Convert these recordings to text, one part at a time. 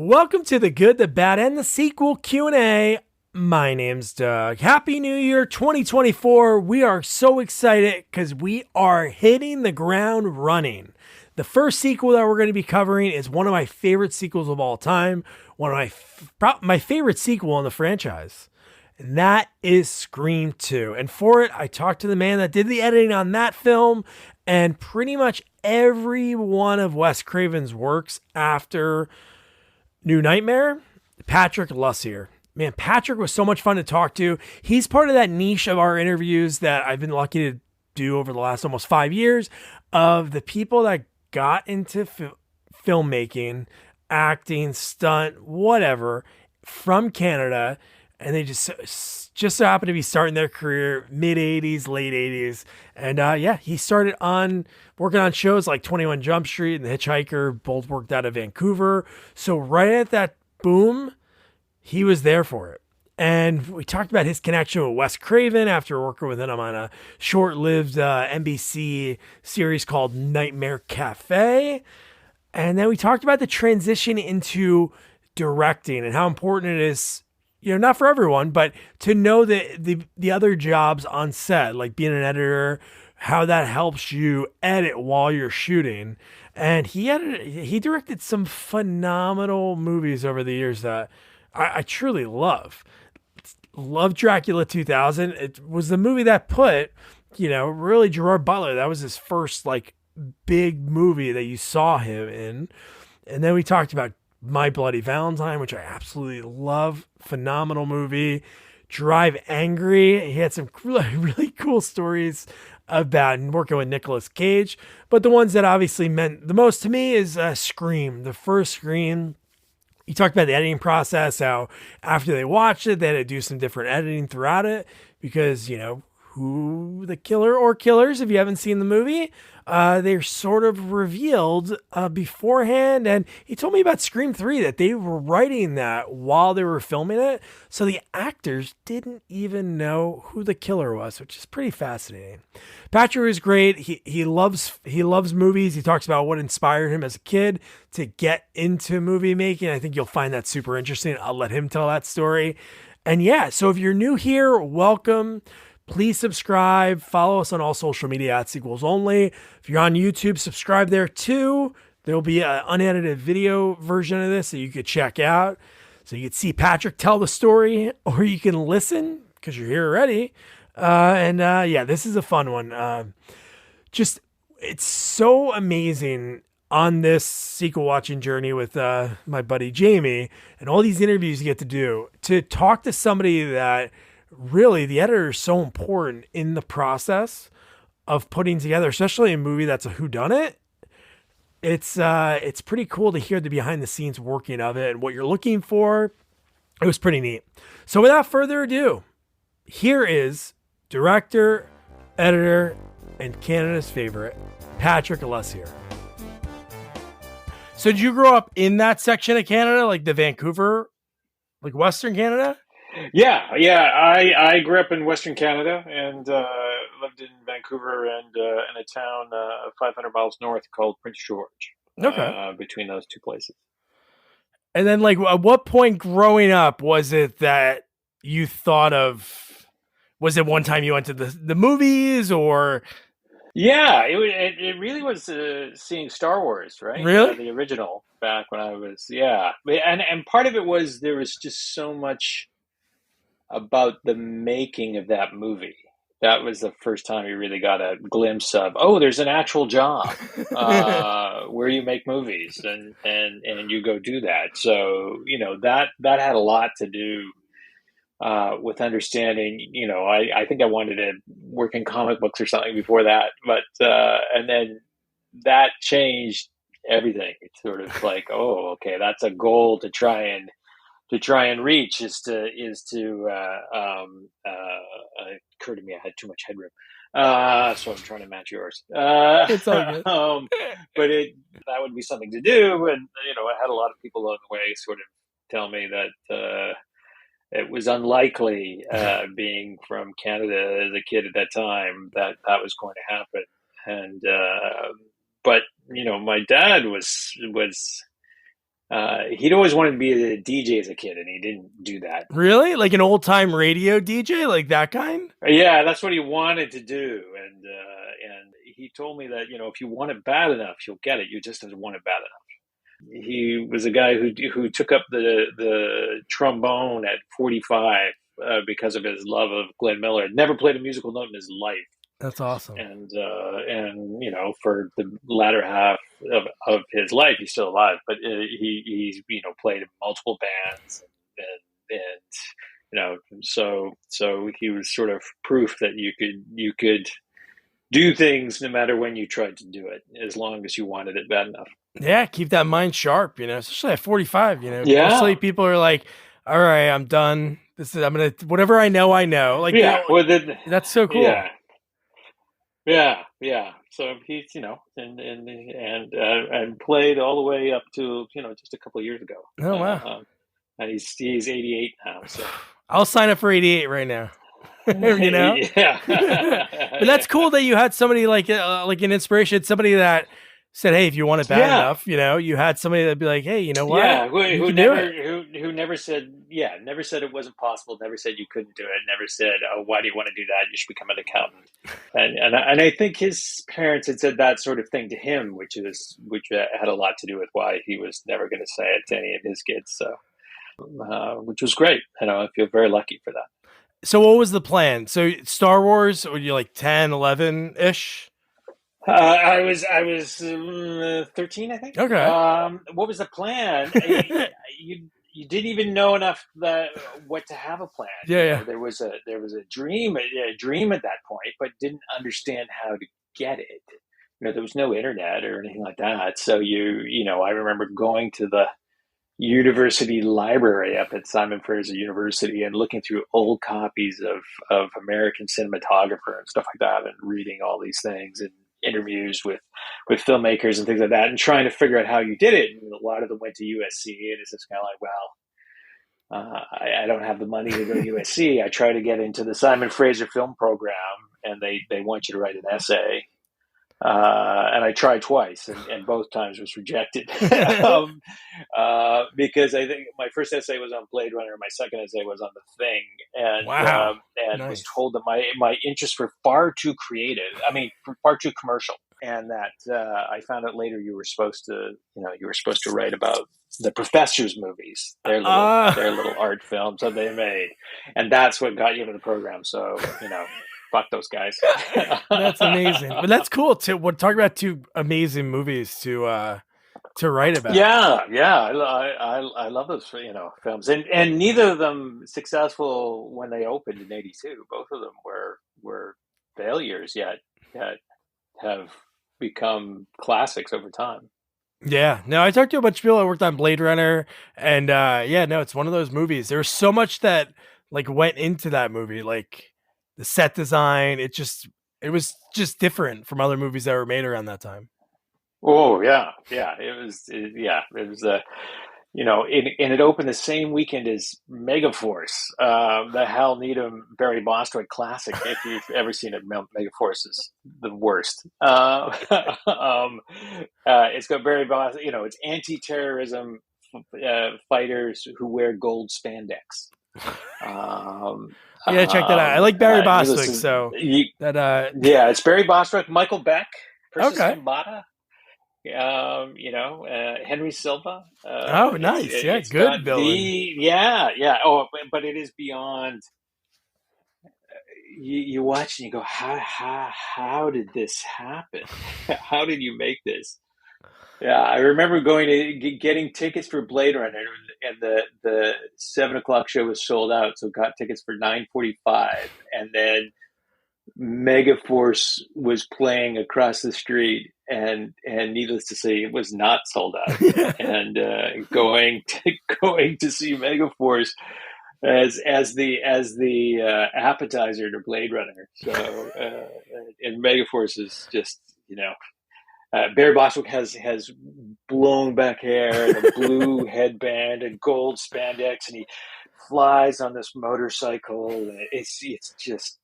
Welcome to the Good, the Bad, and the Sequel Q&A. My name's Doug. Happy New Year 2024. We are so excited because we are hitting the ground running. The first sequel that we're going to be covering is one of my favorite sequels of all time. One of my favorite sequel in the franchise. And that is Scream 2. And for it, I talked to the man that did the editing on that film and pretty much every one of Wes Craven's works after New Nightmare, Patrick Lussier. Man, Patrick was so much fun to talk to. He's part of that niche of our interviews that I've been lucky to do over the last almost 5 years of the people that got into filmmaking, acting, stunt, whatever, from Canada, and they just so happen to be starting their career mid-'80s, late 80s. And he started working on shows like 21 Jump Street and The Hitchhiker, both worked out of Vancouver. So right at that boom, he was there for it. And we talked about his connection with Wes Craven after working with him on a short-lived NBC series called Nightmare Cafe. And then we talked about the transition into directing and how important it is, not for everyone, but to know the other jobs on set, like being an editor, how that helps you edit while you're shooting. And he directed some phenomenal movies over the years that I truly love. Love Dracula 2000. It was the movie that put, really Gerard Butler. That was his first big movie that you saw him in. And then we talked about My Bloody Valentine, which I absolutely love. Phenomenal movie. Drive Angry. He had some really cool stories about working with Nicolas Cage. But the ones that obviously meant the most to me is Scream, the first Scream. You talked about the editing process, how after they watched it, they had to do some different editing throughout it because, who the killer or killers, if you haven't seen the movie, they're sort of revealed beforehand. And he told me about Scream 3, that they were writing that while they were filming it. So the actors didn't even know who the killer was, which is pretty fascinating. Patrick is great. He loves movies. He talks about what inspired him as a kid to get into movie making. I think you'll find that super interesting. I'll let him tell that story. And so if you're new here, welcome. Please subscribe. Follow us on all social media at Sequels Only. If you're on YouTube, subscribe there too. There'll be an unedited video version of this that you could check out. So you can see Patrick tell the story, or you can listen because you're here already. This is a fun one. It's so amazing on this sequel watching journey with my buddy Jamie and all these interviews you get to do, to talk to somebody that really, the editor is so important in the process of putting together, especially a movie that's a whodunit. It's pretty cool to hear the behind the scenes working of it and what you're looking for. It was pretty neat. So without further ado, here is director, editor, and Canada's favorite, Patrick Lussier. So did you grow up in that section of Canada, like the Vancouver, like Western Canada? Yeah. I grew up in Western Canada and lived in Vancouver and in a town 500 miles north called Prince George. Okay. Between those two places. And then, at what point growing up was it that you thought of? Was it one time you went to the movies, or? Yeah, it really was seeing Star Wars, right? Really? The original back when I was, and part of it was there was just so much about the making of that movie. That was the first time you really got a glimpse of, there's an actual job where you make movies and you go do that. So, that had a lot to do with understanding, I think I wanted to work in comic books or something before that, but and then that changed everything. It's sort of like, okay, that's a goal to try and reach is to it occurred to me I had too much headroom, so I'm trying to match yours. It's all good. But that would be something to do, and I had a lot of people along the way sort of tell me that it was unlikely, being from Canada as a kid at that time, that was going to happen. And but my dad was He'd always wanted to be a DJ as a kid, and he didn't do that. Really? Like an old time radio DJ, like that kind? Yeah, that's what he wanted to do, and he told me that if you want it bad enough, you'll get it. You just have to want it bad enough. He was a guy who took up the trombone at 45 because of his love of Glenn Miller. Never played a musical note in his life. That's awesome. And for the latter half of his life, he's still alive, but he's played in multiple bands and so he was sort of proof that you could do things no matter when you tried to do it, as long as you wanted it bad enough. Yeah, keep that mind sharp, especially at 45, Yeah. Mostly people are like, all right, I'm done. Whatever I know. Like, yeah. That's so cool. Yeah. So he's, and played all the way up to, just a couple of years ago. Oh, wow. And he's 88 now. So I'll sign up for 88 right now. Yeah. But that's cool that you had somebody like an inspiration, somebody that said, hey, if you want it bad enough, you had somebody that'd be like, hey, you know what? Yeah, who never said it wasn't possible, never said you couldn't do it, never said, oh, why do you want to do that? You should become an accountant. And I think his parents had said that sort of thing to him, which had a lot to do with why he was never going to say it to any of his kids. So, which was great. I feel very lucky for that. So what was the plan? So Star Wars, were you like 10, 11 ish? I was 13, I think. Okay. What was the plan? You didn't even know enough what to have a plan. Yeah. There was a dream at that point, but didn't understand how to get it. There was no internet or anything like that. So I remember going to the university library up at Simon Fraser University and looking through old copies of American Cinematographer and stuff like that, and reading all these things and interviews with filmmakers and things like that, and trying to figure out how you did it. And a lot of them went to USC, and it's just kind of like, well, I don't have the money to go to USC. I try to get into the Simon Fraser film program, and they want you to write an essay. And I tried twice, and both times was rejected because I think my first essay was on Blade Runner, my second essay was on The Thing, and wow. And Nice. was told that my interests were far too creative. Far too commercial, and that I found out later you were supposed to write about the Professor's movies, their little art films that they made, and that's what got you into the program. So fuck those guys. That's amazing. But that's cool too. We're talking about two amazing movies to write about. Yeah. I love those films, and neither of them successful when they opened in '82. Both of them were failures, yet have become classics over time. Yeah. No, I talked to a bunch of people that worked on Blade Runner, and it's one of those movies. There was so much that like went into that movie, like the set design. It was just different from other movies that were made around that time. Oh yeah. It was it opened the same weekend as Megaforce, the Hal Needham, Barry Bostwick classic. If you've ever seen it, Megaforce is the worst. It's got Barry Bostwick. It's anti-terrorism fighters who wear gold spandex. Yeah, check that out. I like Barry Bostwick, it's Barry Bostwick, Michael Beck, Persis Kambata, Henry Silva. Oh, nice. It's good villain. Oh, but it is beyond. You watch and you go, how did this happen? How did you make this? Yeah, I remember getting tickets for Blade Runner, and the 7:00 show was sold out, so got tickets for 9:45, and then Megaforce was playing across the street, and needless to say, it was not sold out. And going to see Megaforce as the appetizer to Blade Runner. So and Megaforce is just Barry Bostwick has blown back hair and a blue headband and gold spandex, and he flies on this motorcycle. And it's just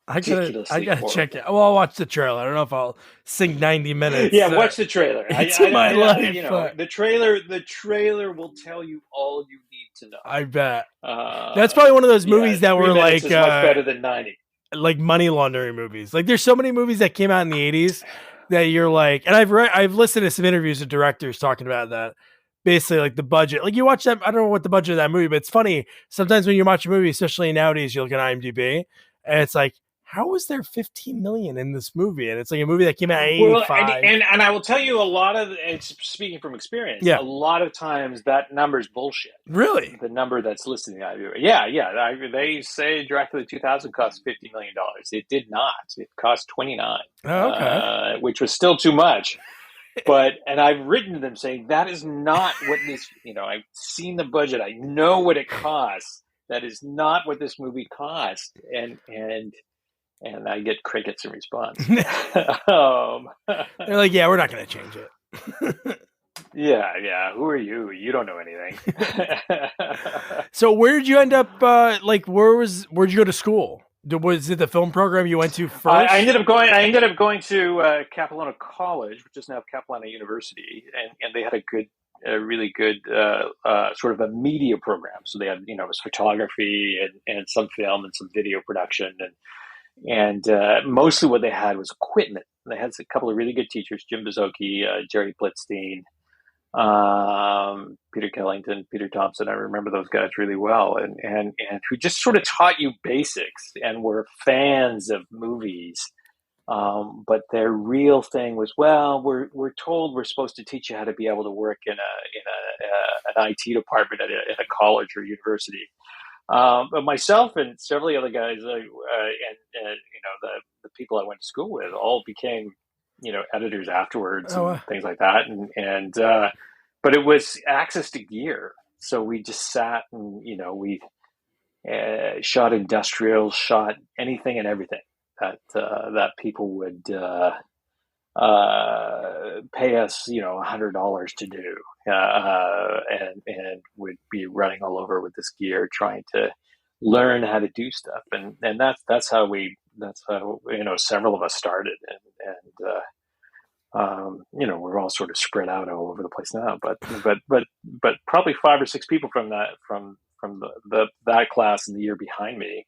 I ridiculously gotta horrible. check it. Well, I'll watch the trailer. I don't know if I'll sink 90 minutes. Yeah, watch the trailer. Into my life. You know, the trailer will tell you all you need to know. I bet. That's probably one of those movies that were like is much better than 90. Like money laundering movies. Like there's so many movies that came out in the 80s that you're like, and I've listened to some interviews with directors talking about that. Basically, like the budget. Like you watch that, I don't know what the budget of that movie, but it's funny. Sometimes when you watch a movie, especially nowadays, you look at IMDb and it's like, how was there 15 million in this movie? And it's like a movie that came out in 85. Well, and I will tell you a lot of, it's speaking from experience, a lot of times that number's bullshit. Really? The number that's listed in the IMDb. Yeah. They say directly 2000 cost $50 million. It did not. It cost 29. Oh, okay. Which was still too much. And I've written to them saying that is not what this, I've seen the budget. I know what it costs. That is not what this movie cost. And I get crickets in response. They're like, yeah, we're not going to change it. Yeah. Who are you? You don't know anything. So where did you end up? Where'd you go to school? Was it the film program you went to first? I ended up going to Capilano College, which is now Capilano University, and they had a really good sort of a media program. So they had, it was photography and some film and some video production and mostly what they had was equipment. They had a couple of really good teachers, Jim Bezocchi, Jerry Blitzstein, Peter Kellington, Peter Thompson. I remember those guys really well, and who just sort of taught you basics and were fans of movies. But their real thing was, we're told we're supposed to teach you how to be able to work in an IT department at a college or university. But myself and several other guys, and the people I went to school with, all became, editors afterwards and things like that. But it was access to gear, so we just sat and we shot industrials, shot anything and everything that people would pay us, $100 to do, and would be running all over with this gear, trying to learn how to do stuff, and that's how several of us started, and we're all sort of spread out all over the place now, but probably 5 or 6 people from that class and the year behind me,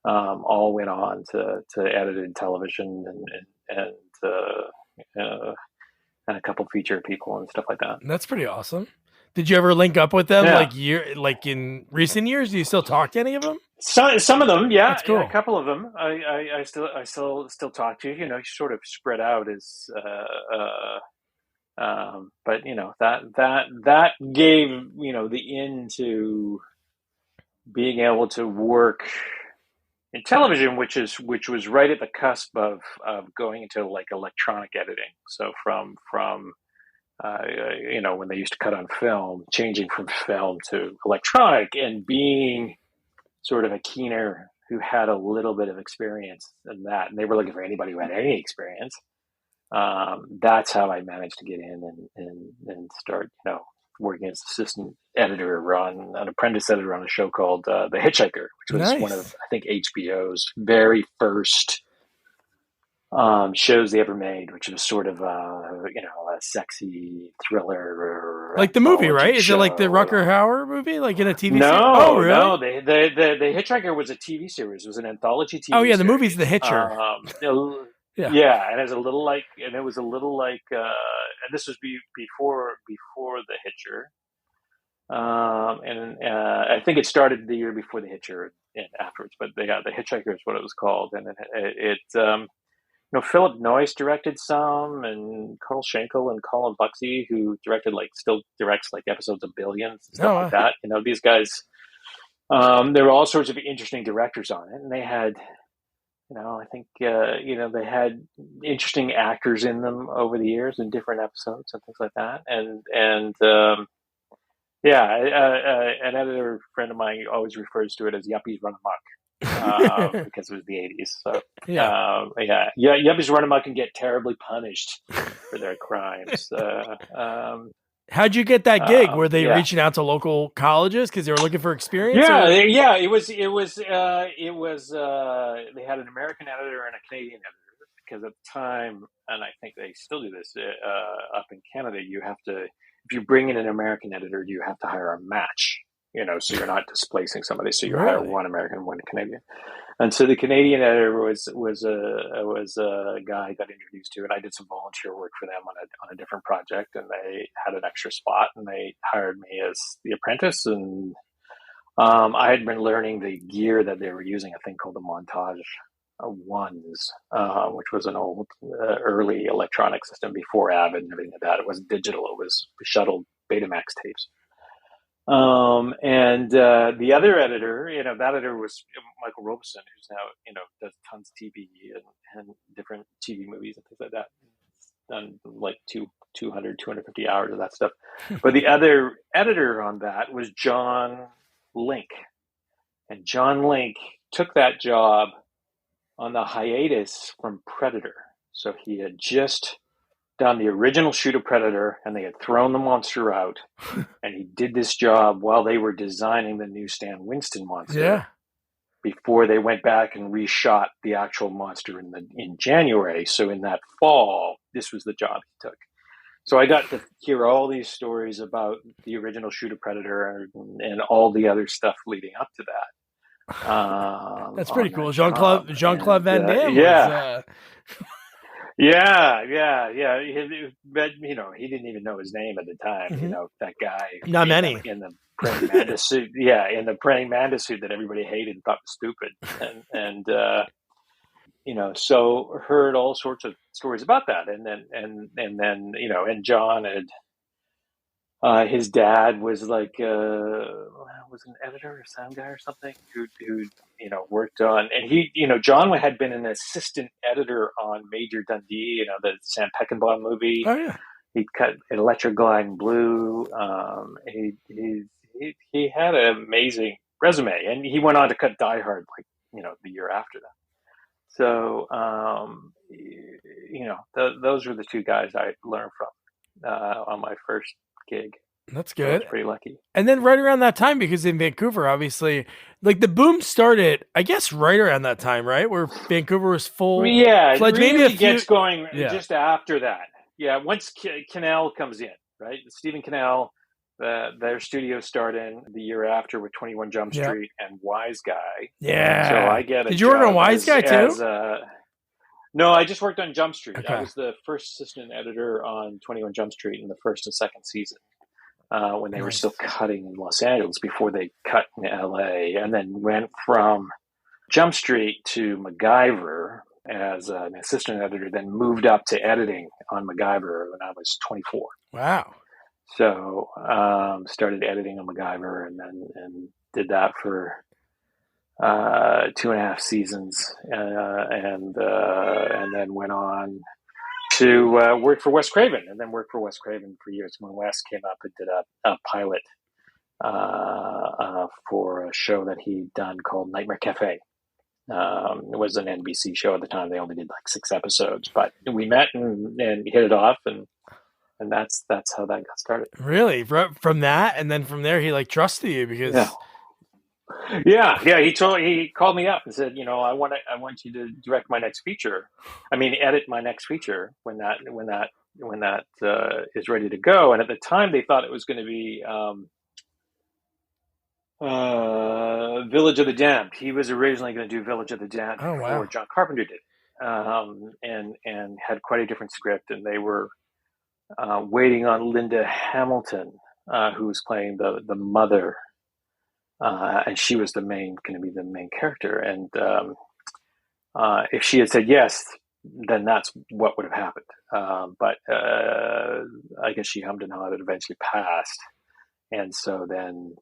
all went on to edited television and a couple feature people and stuff like that. That's pretty awesome. Did you ever link up with them like in recent years? Do you still talk to any of them? Some of them, yeah. That's cool. Yeah, a couple of them I still talk to. You sort of spread out as but that gave the into being able to work in television, which was right at the cusp of going into like electronic editing. So from when they used to cut on film, changing from film to electronic, and being sort of a keener who had a little bit of experience in that, and they were looking for anybody who had any experience. That's how I managed to get in and start, working as assistant editor on an apprentice editor on a show called The Hitchhiker, which was one of, I think, HBO's very first shows they ever made, which was sort of a sexy thriller, like the movie, right? Is it like the Rucker Hauer movie, like in a TV series? No, really? No. The Hitchhiker was a TV series. It was an anthology TV. Oh yeah, the series. movie's The Hitcher. Yeah, and it was a little like, and this was before The Hitcher, I think it started the year before The Hitcher and afterwards. But The Hitchhiker is what it was called, and Philip Noyce directed some, and Carl Schenkel and Colin Buxey, who still directs like episodes of Billions and stuff like that. These guys, there were all sorts of interesting directors on it, and they had, I think, they had interesting actors in them over the years in different episodes and things like that. An editor friend of mine always refers to it as Yuppies Run Amok. Because it was the 80s. So, yuppies run amok and get terribly punished for their crimes. How'd you get that gig? Were they Yeah. reaching out to local colleges because they were looking for experience, Yeah, or? yeah, they had an American editor and a Canadian editor because at the time, and I think they still do this up in Canada, you have to, if you bring in an American editor, you have to hire a match, so you're not displacing somebody, so you hire Really? one American, one Canadian. And so the Canadian editor was a guy I got introduced to, and I did some volunteer work for them on a different project, and they had an extra spot, and they hired me as the apprentice, and I had been learning the gear that they were using, a thing called the Montage Ones, which was an old, early electronic system before Avid and everything like that. It wasn't digital; it was shuttled Betamax tapes. And the other editor, that editor was Michael Robeson, who's now, does tons of TV and different TV movies and things like that. He's done like 250 hours of that stuff. But the other editor on that was John Link. And John Link took that job on the hiatus from Predator. So he had just done the original shoot of Predator, and they had thrown the monster out, and he did this job while they were designing the new Stan Winston monster. Yeah. Before they went back and reshot the actual monster in January. So in that fall, this was the job he took. So I got to hear all these stories about the original shoot of Predator and all the other stuff leading up to that. That's pretty cool. Jean-Claude Van Damme yeah. was. Yeah. But he didn't even know his name at the time. Mm-hmm. That guy. Not many in the praying mantis suit. Yeah, in the praying mantis suit that everybody hated and thought was stupid, and so heard all sorts of stories about that, and then and John had. His dad was like was an editor or sound guy or something who worked on, and John had been an assistant editor on Major Dundee, the Sam Peckinpah movie. Oh yeah, he cut Electric Gliding Blue. He had an amazing resume, and he went on to cut Die Hard the year after that. So those were the two guys I learned from on my first gig. That's good. I was pretty lucky. And then right around that time, because in Vancouver, obviously, like the boom started, I guess, right around that time, right? Where Vancouver was full. Yeah, fledged. It really gets going just after that. Yeah, once Cannell comes in, right? Stephen Cannell, their studio started the year after with 21 Jump Street and Wise Guy. Yeah. So I get Did you work on Wise Guy too? No, I just worked on Jump Street. Okay. I was the first assistant editor on 21 Jump Street in the first and second season. When they were still cutting in Los Angeles before they cut in LA, and then went from Jump Street to MacGyver as an assistant editor, then moved up to editing on MacGyver when I was 24. Wow. So started editing on MacGyver and did that for 2.5 seasons, and then went on to work for Wes Craven, and then worked for Wes Craven for years. When Wes came up and did a pilot for a show that he'd done called Nightmare Cafe. It was an NBC show at the time. They only did like 6 episodes, but we met and hit it off, and that's how that got started. Really? From that, and then from there, he trusted you because. Yeah. He called me up and said, I want you to direct my next feature. I mean, edit my next feature when that is ready to go. And at the time, they thought it was going to be Village of the Damned. He was originally going to do Village of the Damned before John Carpenter did, and had quite a different script. And they were waiting on Linda Hamilton, who was playing the mother. And she was going to be the main character. And if she had said yes, then that's what would have happened. But I guess she hummed and hawed. It eventually passed. And so then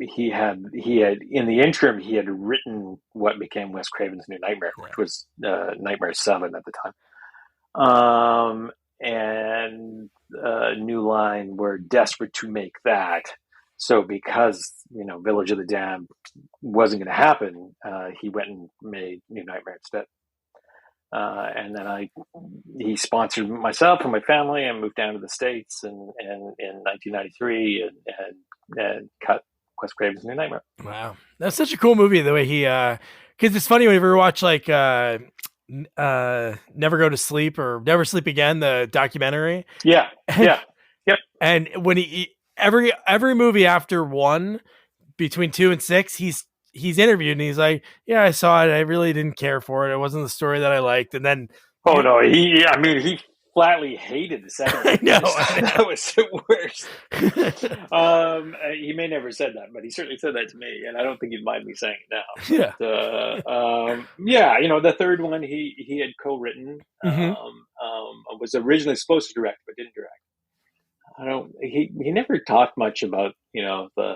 he had in the interim, he had written what became Wes Craven's New Nightmare, which was Nightmare 7 at the time. And New Line were desperate to make that. So because, Village of the Damned wasn't going to happen, he went and made New Nightmare instead. And then he sponsored myself and my family and moved down to the States and in 1993 and cut Wes Craven's New Nightmare. Wow. That's such a cool movie, the way he, cause it's funny whenever you watch like, Never Go to Sleep or Never Sleep Again, the documentary. Yeah. Yeah. Yep. And when every movie after 1, between 2 and 6, he's interviewed and he's like, yeah, I saw it. I really didn't care for it. It wasn't the story that I liked. And then, no, he flatly hated the second one. I know. That was the worst. He may never said that, but he certainly said that to me, and I don't think he'd mind me saying it now. Yeah. But, the third one he had co-written, was originally supposed to direct, but didn't direct. He never talked much about, the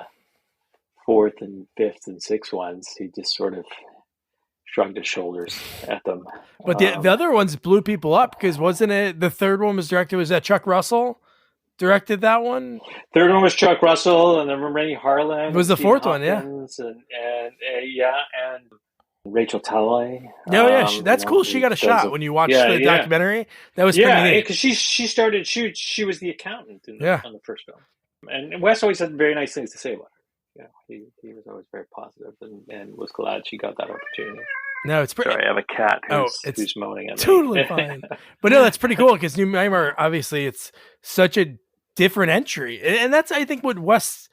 fourth and fifth and sixth ones. He just sort of shrugged his shoulders at them. But the other ones blew people up because wasn't it the third one was directed? Was that Chuck Russell directed that one? Third one was Chuck Russell, and then Rennie Harlan. It was the fourth one, yeah. And Rachel Talalay. That's cool. She got a shot when you watched the documentary. That was pretty neat. Because she started. She was the accountant on the first film, and Wes always had very nice things to say about her. He was always very positive and was glad she got that opportunity. No, it's pretty. Sorry, I have a cat who's moaning at me. Totally fine. But no, that's pretty cool because New Nightmare, obviously, it's such a different entry, and that's I think what Wes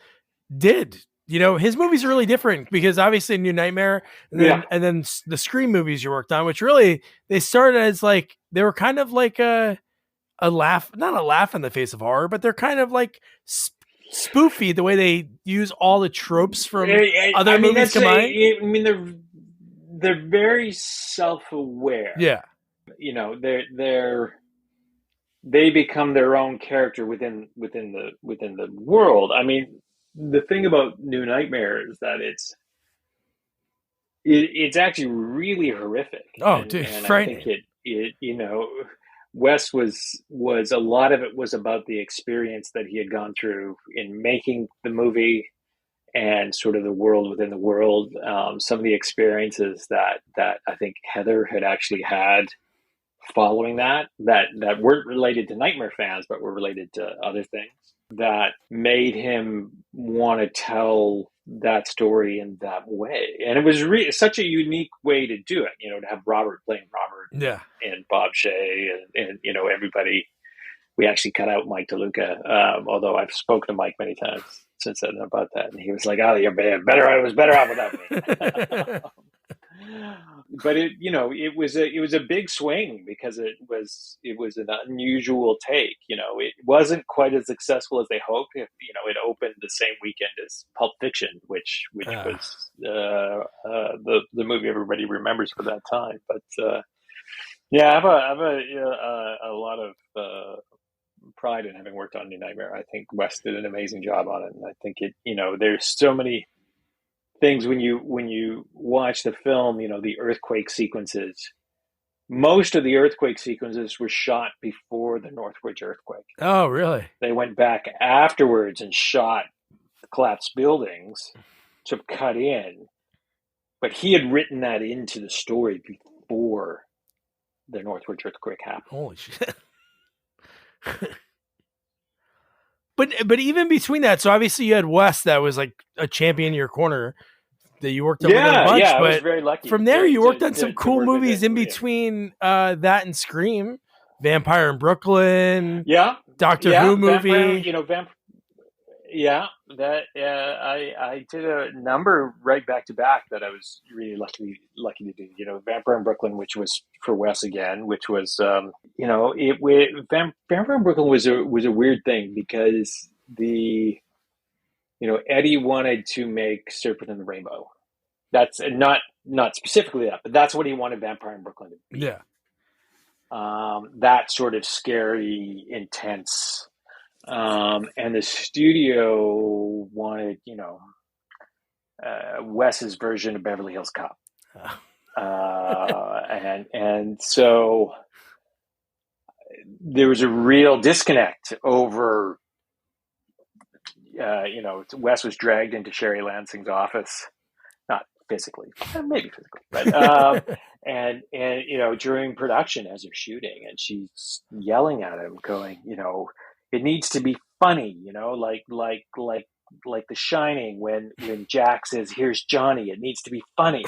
did. His movies are really different because obviously New Nightmare, and then the Scream movies you worked on, which really they started as like they were kind of like a laugh, not a laugh in the face of horror, but they're kind of like spoofy the way they use all the tropes from other movies combined. They're very self-aware. Yeah. They become their own character within the world. I mean, the thing about New Nightmare is that it's actually really horrific. Dude, frightening. I think Wes was a lot of it was about the experience that he had gone through in making the movie and sort of the world within the world. Some of the experiences that I think Heather had actually had following that weren't related to Nightmare fans, but were related to other things that made him want to tell that story in that way. And it was such a unique way to do it, to have Robert playing Robert and Bob Shea and everybody. We actually cut out Mike DeLuca, although I've spoken to Mike many times since then about that. And he was like, oh, you're better. I was better off without me. But it was a big swing because it was an unusual take. It wasn't quite as successful as they hoped. It opened the same weekend as Pulp Fiction, which was the movie everybody remembers for that time. But I have a lot of pride in having worked on New Nightmare. I think Wes did an amazing job on it, and I think there's so many things when you watch the film, the earthquake sequences. Most of the earthquake sequences were shot before the Northridge earthquake. Oh, really? They went back afterwards and shot the collapsed buildings to cut in, but he had written that into the story before the Northridge earthquake happened. Holy shit. But even between that, so obviously you had Wes that was like a champion in your corner that you worked on with a bunch. Yeah, but I was very lucky. From there, you worked on some cool movies in between that and Scream, Vampire in Brooklyn, Doctor Who movie. I did a number right back to back that I was really lucky to do. Vampire in Brooklyn, which was for Wes again, which was Vampire in Brooklyn was a weird thing because Eddie wanted to make Serpent and the Rainbow. That's not specifically that, but that's what he wanted Vampire in Brooklyn to be. Yeah. That sort of scary, intense. And the studio wanted, Wes's version of Beverly Hills Cop. And so there was a real disconnect over, Wes was dragged into Sherry Lansing's office, not physically, maybe physically, but and during production as they're shooting, and she's yelling at him, going, it needs to be funny, like The Shining when Jack says, "Here's Johnny," it needs to be funny.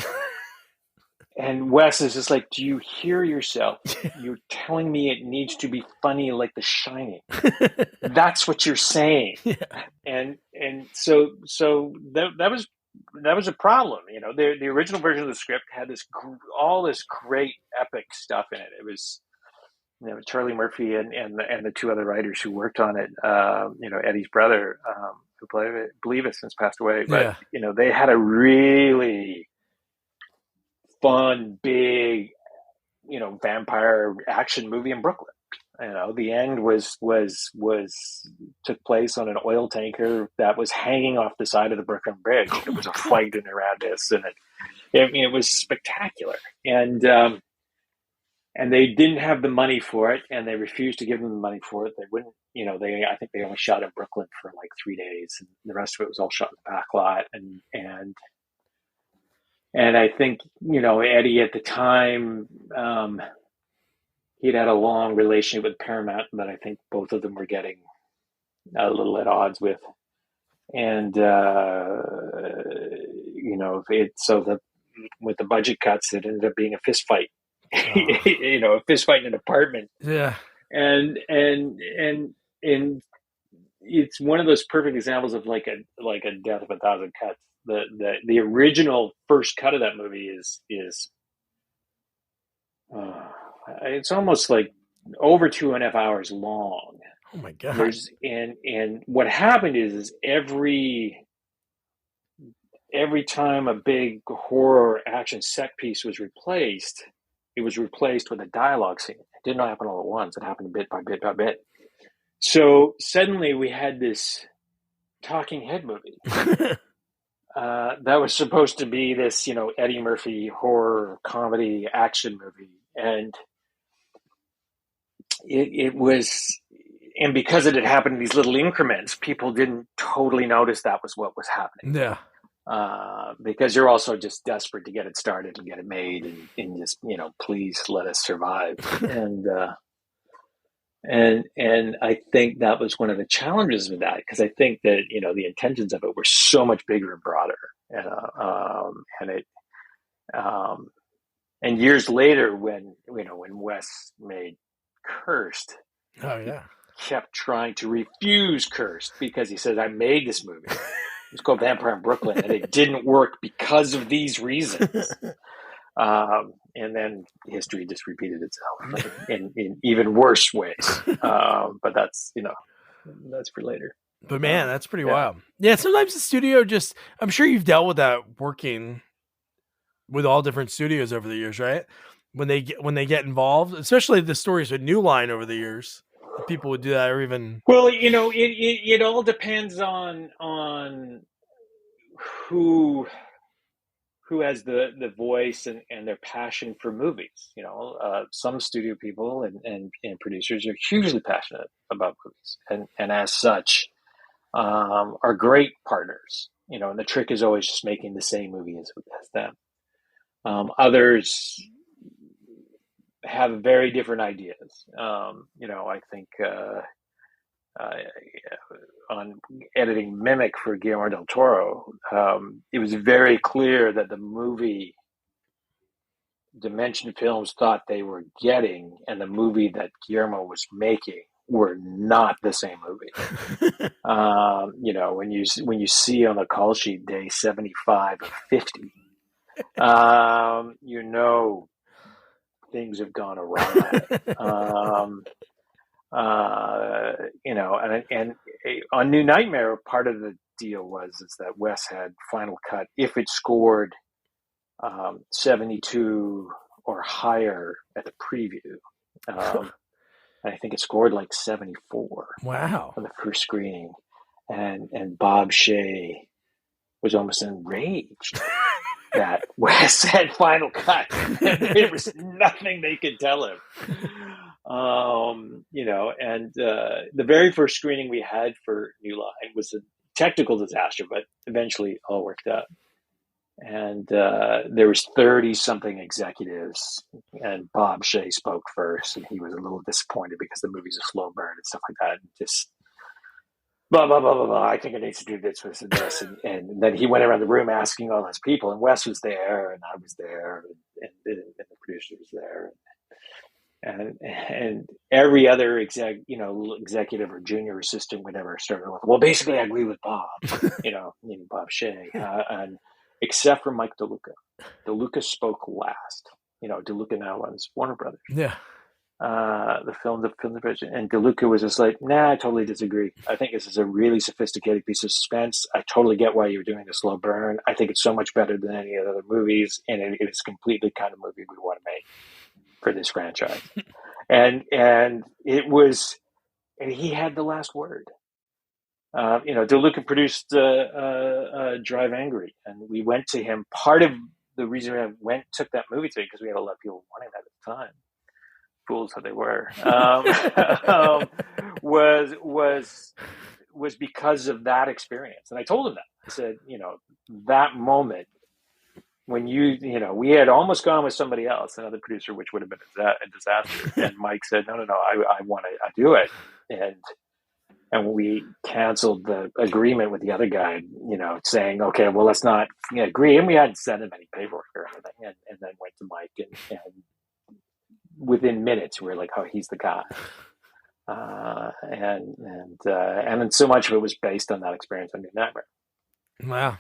And Wes is just like, do you hear yourself? You're telling me it needs to be funny like The Shining. That's what you're saying. Yeah. And so that was a problem. The original version of the script had all this great epic stuff in it. It was Charlie Murphy and the two other writers who worked on it. Eddie's brother, who believe it since passed away, but they had a really fun, big, vampire action movie in Brooklyn. The end took place on an oil tanker that was hanging off the side of the Brooklyn Bridge. It was a fight in around this, and it was spectacular. And they didn't have the money for it, and they refused to give them the money for it. They wouldn't, I think they only shot in Brooklyn for like 3 days, and the rest of it was all shot in the back lot. And I think, Eddie at the time, he'd had a long relationship with Paramount that I think both of them were getting a little at odds with. And, with the budget cuts, it ended up being a fist fight, a fist fight in an apartment. Yeah. And it's one of those perfect examples of like a death of a thousand cuts. The original first cut of that movie is it's almost like over 2.5 hours long. Oh my God. And what happened is every time a big horror action set piece was replaced, it was replaced with a dialogue scene. It did not happen all at once. It happened bit by bit by bit. So suddenly we had this talking head movie. That was supposed to be this, Eddie Murphy horror comedy action movie. And it was, and because it had happened in these little increments, people didn't totally notice that was what was happening. Yeah. Because you're also just desperate to get it started and get it made and just, please let us survive. And I think that was one of the challenges with that, because I think that, the intentions of it were so much bigger and broader. And years later, when Wes made Cursed, oh yeah, he kept trying to refuse Cursed because he says, I made this movie. It's called Vampire in Brooklyn, and it didn't work because of these reasons. And then history just repeated itself in even worse ways. But that's for later. But man, that's pretty wild. Yeah, sometimes the studio I'm sure you've dealt with that working with all different studios over the years, right? When they get involved, especially the stories with New Line over the years, people would do that, or even. Well, it all depends on who has the voice and their passion for movies. Some studio people and producers are hugely passionate about movies, and as such, are great partners. And the trick is always just making the same movie as them. Others have very different ideas. I think on editing Mimic for Guillermo del Toro, it was very clear that the movie Dimension Films thought they were getting and the movie that Guillermo was making were not the same movie. When you see on the call sheet day 75 of 50, things have gone awry. And on New Nightmare, part of the deal is that Wes had Final Cut if it scored 72 or higher at the preview. I think it scored like 74. Wow. On the first screening. And Bob Shea was almost enraged that Wes had Final Cut. There was nothing they could tell him. The very first screening we had for New Line was a technical disaster, but eventually all worked out. and there was 30 something executives, and Bob Shea spoke first, and he was a little disappointed because the movie's a slow burn and stuff like that, and just blah blah blah blah blah. I think it needs to do this and this, and then he went around the room asking all those people, and Wes was there, and I was there, and the producer was there, and every other executive or junior assistant would ever start with, well, basically I agree with Bob, meaning Bob Shea, and except for Mike DeLuca. DeLuca spoke last. DeLuca now runs Warner Brothers. Yeah. The film division, and DeLuca was just like, nah, I totally disagree. I think this is a really sophisticated piece of suspense. I totally get why you're doing the slow burn. I think it's so much better than any of the other movies, and it is completely kind of movie we want to make for this franchise. and it was, and he had the last word. DeLuca produced Drive Angry, and we went to him. Part of the reason we took that movie to, because we had a lot of people wanting that at the time, fools that they were, was because of that experience. And I told him that. I said, that moment when we had almost gone with somebody else, another producer, which would have been a disaster. And Mike said, no, I want to do it. And we canceled the agreement with the other guy, saying, okay, well, let's not agree. And we hadn't sent him any paperwork or anything. And then went to Mike, and within minutes, we were like, oh, he's the guy. And then so much of it was based on that experience on New Nightmare. Wow.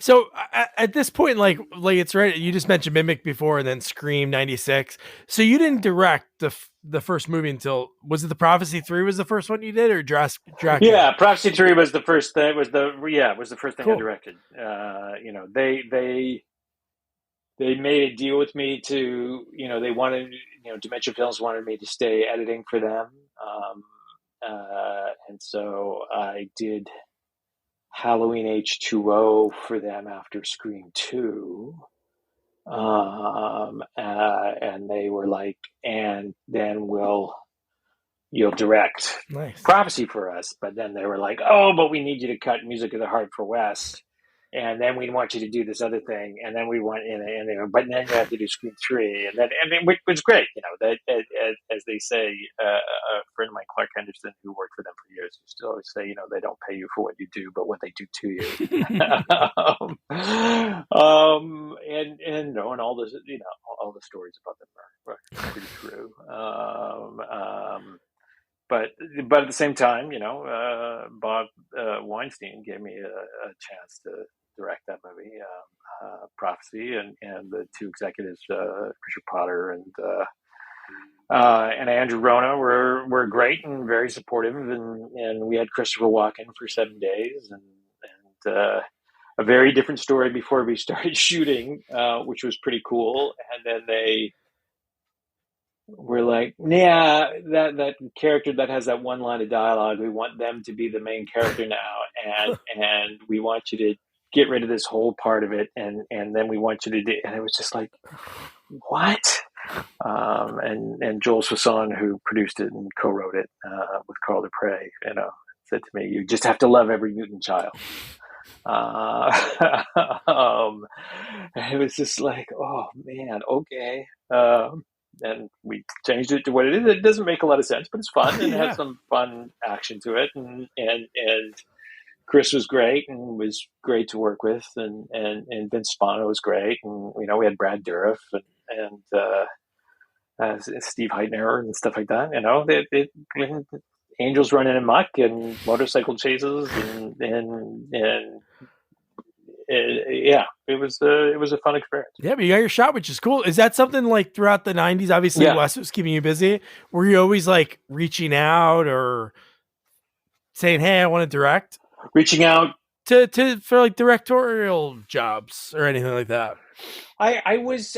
So at this point, like it's right. You just mentioned Mimic before, and then Scream '96. So you didn't direct the first movie until, was it the Prophecy 3 was the first one you did, or Dracula? Yeah, Prophecy 3 was the first thing. Was the first thing cool. I directed. They made a deal with me to, they wanted, Dimension Films wanted me to stay editing for them. And so I did Halloween H2O for them after Scream 2. And they were like, and then you'll direct Prophecy for us. But then they were like, oh, but we need you to cut Music of the Heart for Wes. And then we want you to do this other thing, and then we want but then you have to do Scream 3, and which was great, that as they say, a friend of mine, Clark Henderson, who worked for them for years, used to always say, they don't pay you for what you do, but what they do to you. And all this, all the stories about them are pretty true. But at the same time, Bob Weinstein gave me a chance to direct that movie, Prophecy, and the two executives, Richard Potter and Andrew Rona, were great and very supportive, and we had Christopher Walken for 7 days, and a very different story before we started shooting, which was pretty cool. And then they were like, yeah, that character that has that one line of dialogue, we want them to be the main character now, and we want you to get rid of this whole part of it, and then we want you to do, and it was just like, what? And Joel Sisson, who produced it and co-wrote it with Carl Dupre, said to me, you just have to love every mutant child. And it was just like, oh man, okay. And we changed it to what it is. It doesn't make a lot of sense, but it's fun and has some fun action to it. And Chris was great and was great to work with, and Vince Spano was great, and we had Brad Dourif and Steve Heitner and stuff like that. Angels running amok and motorcycle chases and it was a fun experience. Yeah, but you got your shot, which is cool. Is that something like throughout the 90s? Obviously, Wes was keeping you busy. Were you always like reaching out or saying, "Hey, I want to direct"? Reaching out for like directorial jobs or anything like that. I was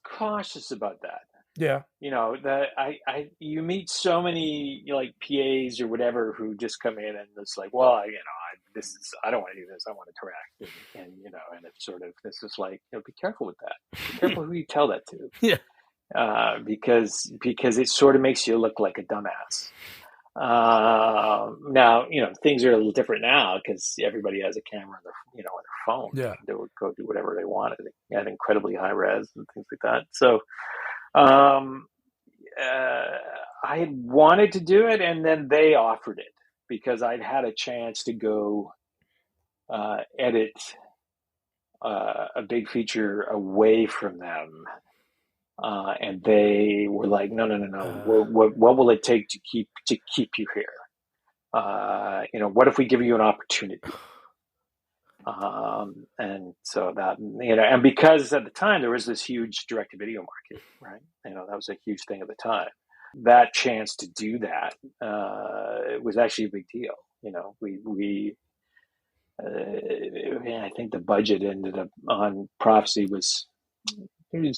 cautious about that. Yeah. You meet so many like PAs or whatever who just come in and it's like, well, I don't want to do this. I want to direct. And it's sort of, this is like, be careful with that. Be careful who you tell that to. Yeah. Because it sort of makes you look like a dumbass. Now, things are a little different now because everybody has a camera on on their phone. Yeah. They can go do whatever they want at incredibly high res and things like that. So, um, I had wanted to do it, and then they offered it because I'd had a chance to go edit a big feature away from them. And they were like, no. What will it take to keep you here? What if we give you an opportunity? And so that, and because at the time there was this huge direct-to-video market, right? That was a huge thing at the time. That chance to do that it was actually a big deal. I think the budget ended up on Prophecy was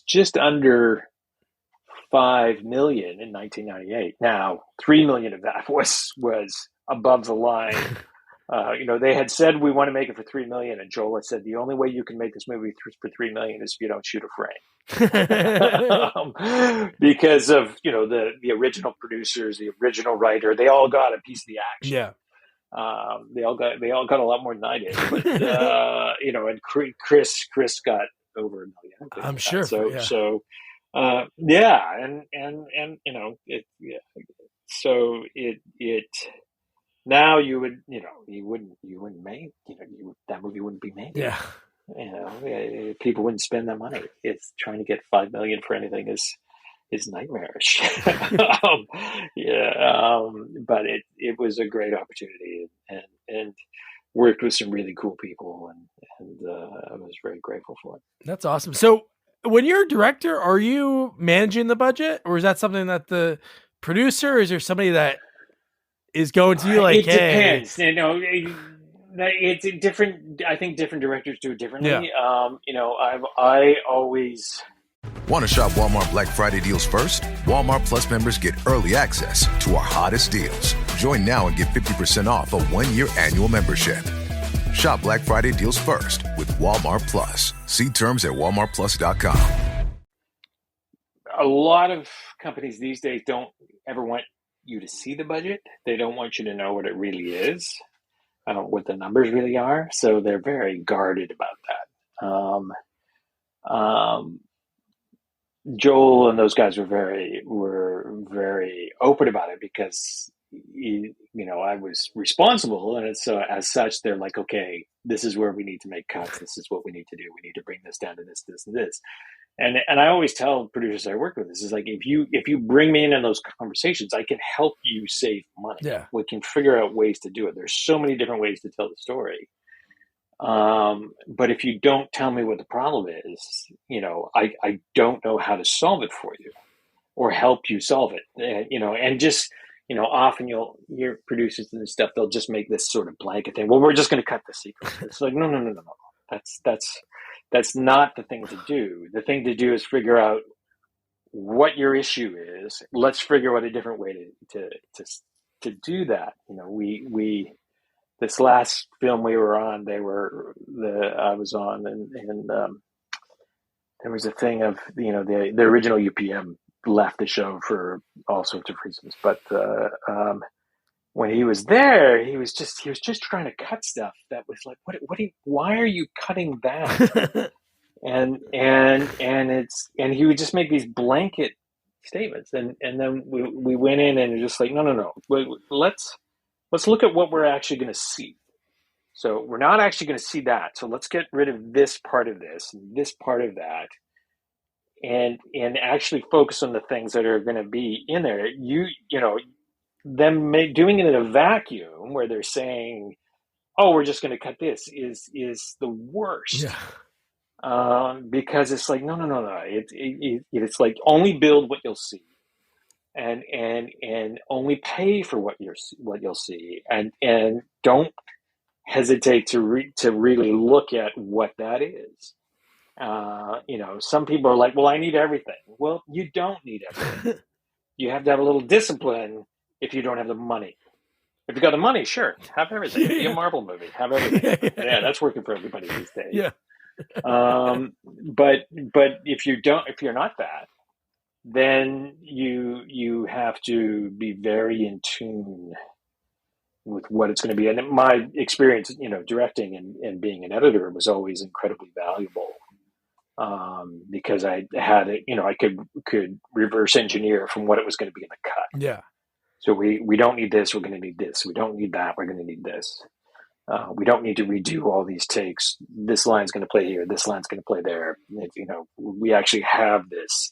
just under 5 million in 1998. Now, 3 million of that was above the line. They had said we want to make it for 3 million, and Joel had said the only way you can make this movie for 3 million is if you don't shoot a frame. Because of the original producers, the original writer, they all got a piece of the action. Yeah. They all got a lot more than I did, but and Chris got over 1 million. I'm sure. So now you wouldn't make that movie wouldn't be made. Yeah. People wouldn't spend that money. It's trying to get 5 million for anything is nightmarish. But it was a great opportunity and worked with some really cool people and I was very grateful for it. That's awesome. So when you're a director, are you managing the budget, or is that something that the producer, or is there somebody that is going to you like, it depends. It's different. I think different directors do it differently. Yeah. I always want to shop Walmart Black Friday deals first? Walmart Plus members get early access to our hottest deals. Join now and get 50% off a 1-year annual membership. Shop Black Friday deals first with Walmart Plus. See terms at walmartplus.com. A lot of companies these days don't ever want you to see the budget. They don't want you to know what it really is, what the numbers really are. So they're very guarded about that. Joel and those guys were very open about it because I was responsible, and so as such they're like, okay, this is where we need to make cuts. This is what we need to do. We need to bring this down to this, and this. And I always tell producers I work with, this is like, if you bring me in those conversations, I can help you save money. Yeah. We can figure out ways to do it. There's so many different ways to tell the story. But if you don't tell me what the problem is, I don't know how to solve it for you or help you solve it. And just, often your producers and stuff, they'll just make this sort of blanket thing. Well, we're just going to cut the sequence. It's like, no. That's not the thing to do. The thing to do is figure out what your issue is. Let's figure out a different way to do that. We this last film we were on, I was on, and there was a thing of the original UPM left the show for all sorts of reasons, but when he was there, he was just trying to cut stuff that was like, why are you cutting that? and he would just make these blanket statements, and then we went in and just like, no. Let's look at what we're actually going to see. So we're not actually going to see that. So let's get rid of this part of this and this part of that, and actually focus on the things that are going to be in there. Them doing it in a vacuum where they're saying, "Oh, we're just going to cut this," is the worst. Yeah. Because it's like, no. It's like, only build what you'll see, and only pay for what you'll see, and don't hesitate to really look at what that is. Some people are like, well, I need everything. Well, you don't need everything. You have to have a little discipline if you don't have the money. If you got the money, sure, have everything. Be a Marvel movie, have everything. Yeah, that's working for everybody these days. Yeah. But if you're not that, then you have to be very in tune with what it's going to be. And my experience, directing and being an editor was always incredibly valuable, because I had it, I could reverse engineer from what it was going to be in the cut. Yeah. So we don't need this. We're going to need this. We don't need that. We're going to need this. We don't need to redo all these takes. This line's going to play here. This line's going to play there. We actually have this,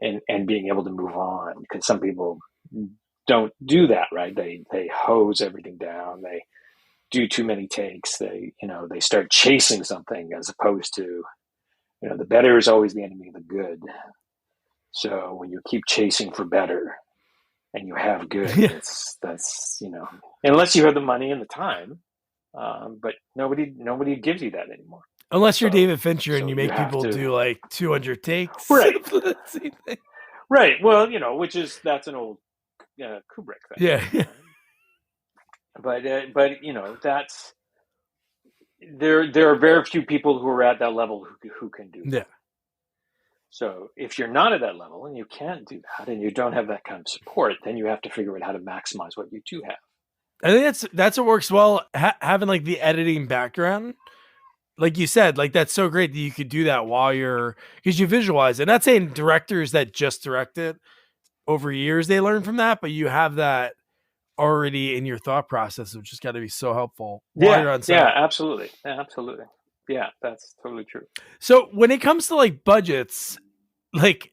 and being able to move on, because some people don't do that, right? They hose everything down. They do too many takes. They start chasing something, as opposed to, the better is always the enemy of the good. So when you keep chasing for better and you have good, that's unless you have the money and the time, but nobody gives you that anymore. Unless you're David Fincher and you make people do like 200 takes. Right. Right. Well, that's an old Kubrick thing. Yeah. Right? But that's, there are very few people who are at that level who can do that. Yeah. So if you're not at that level and you can't do that, and you don't have that kind of support, then you have to figure out how to maximize what you do have. I think that's what works well. Having like the editing background, like you said, like that's so great that you could do that because you visualize it. Not saying directors that just directed over years, they learn from that, but you have that already in your thought process, which has got to be so helpful while you're on set. Yeah, absolutely. Yeah, that's totally true. So when it comes to like budgets, like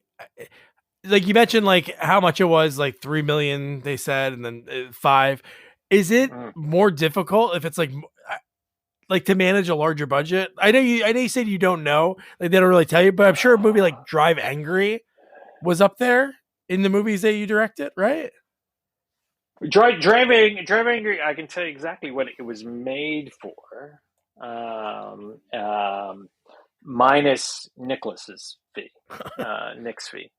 you mentioned, like how much it was, like 3 million, they said, and then 5. Is it more difficult if it's like to manage a larger budget? I know you said you don't know, like they don't really tell you, but I'm sure a movie like Drive Angry was up there in the movies that you directed, right? Driving Angry, I can tell you exactly what it was made for, minus Nicholas's fee, Nick's fee,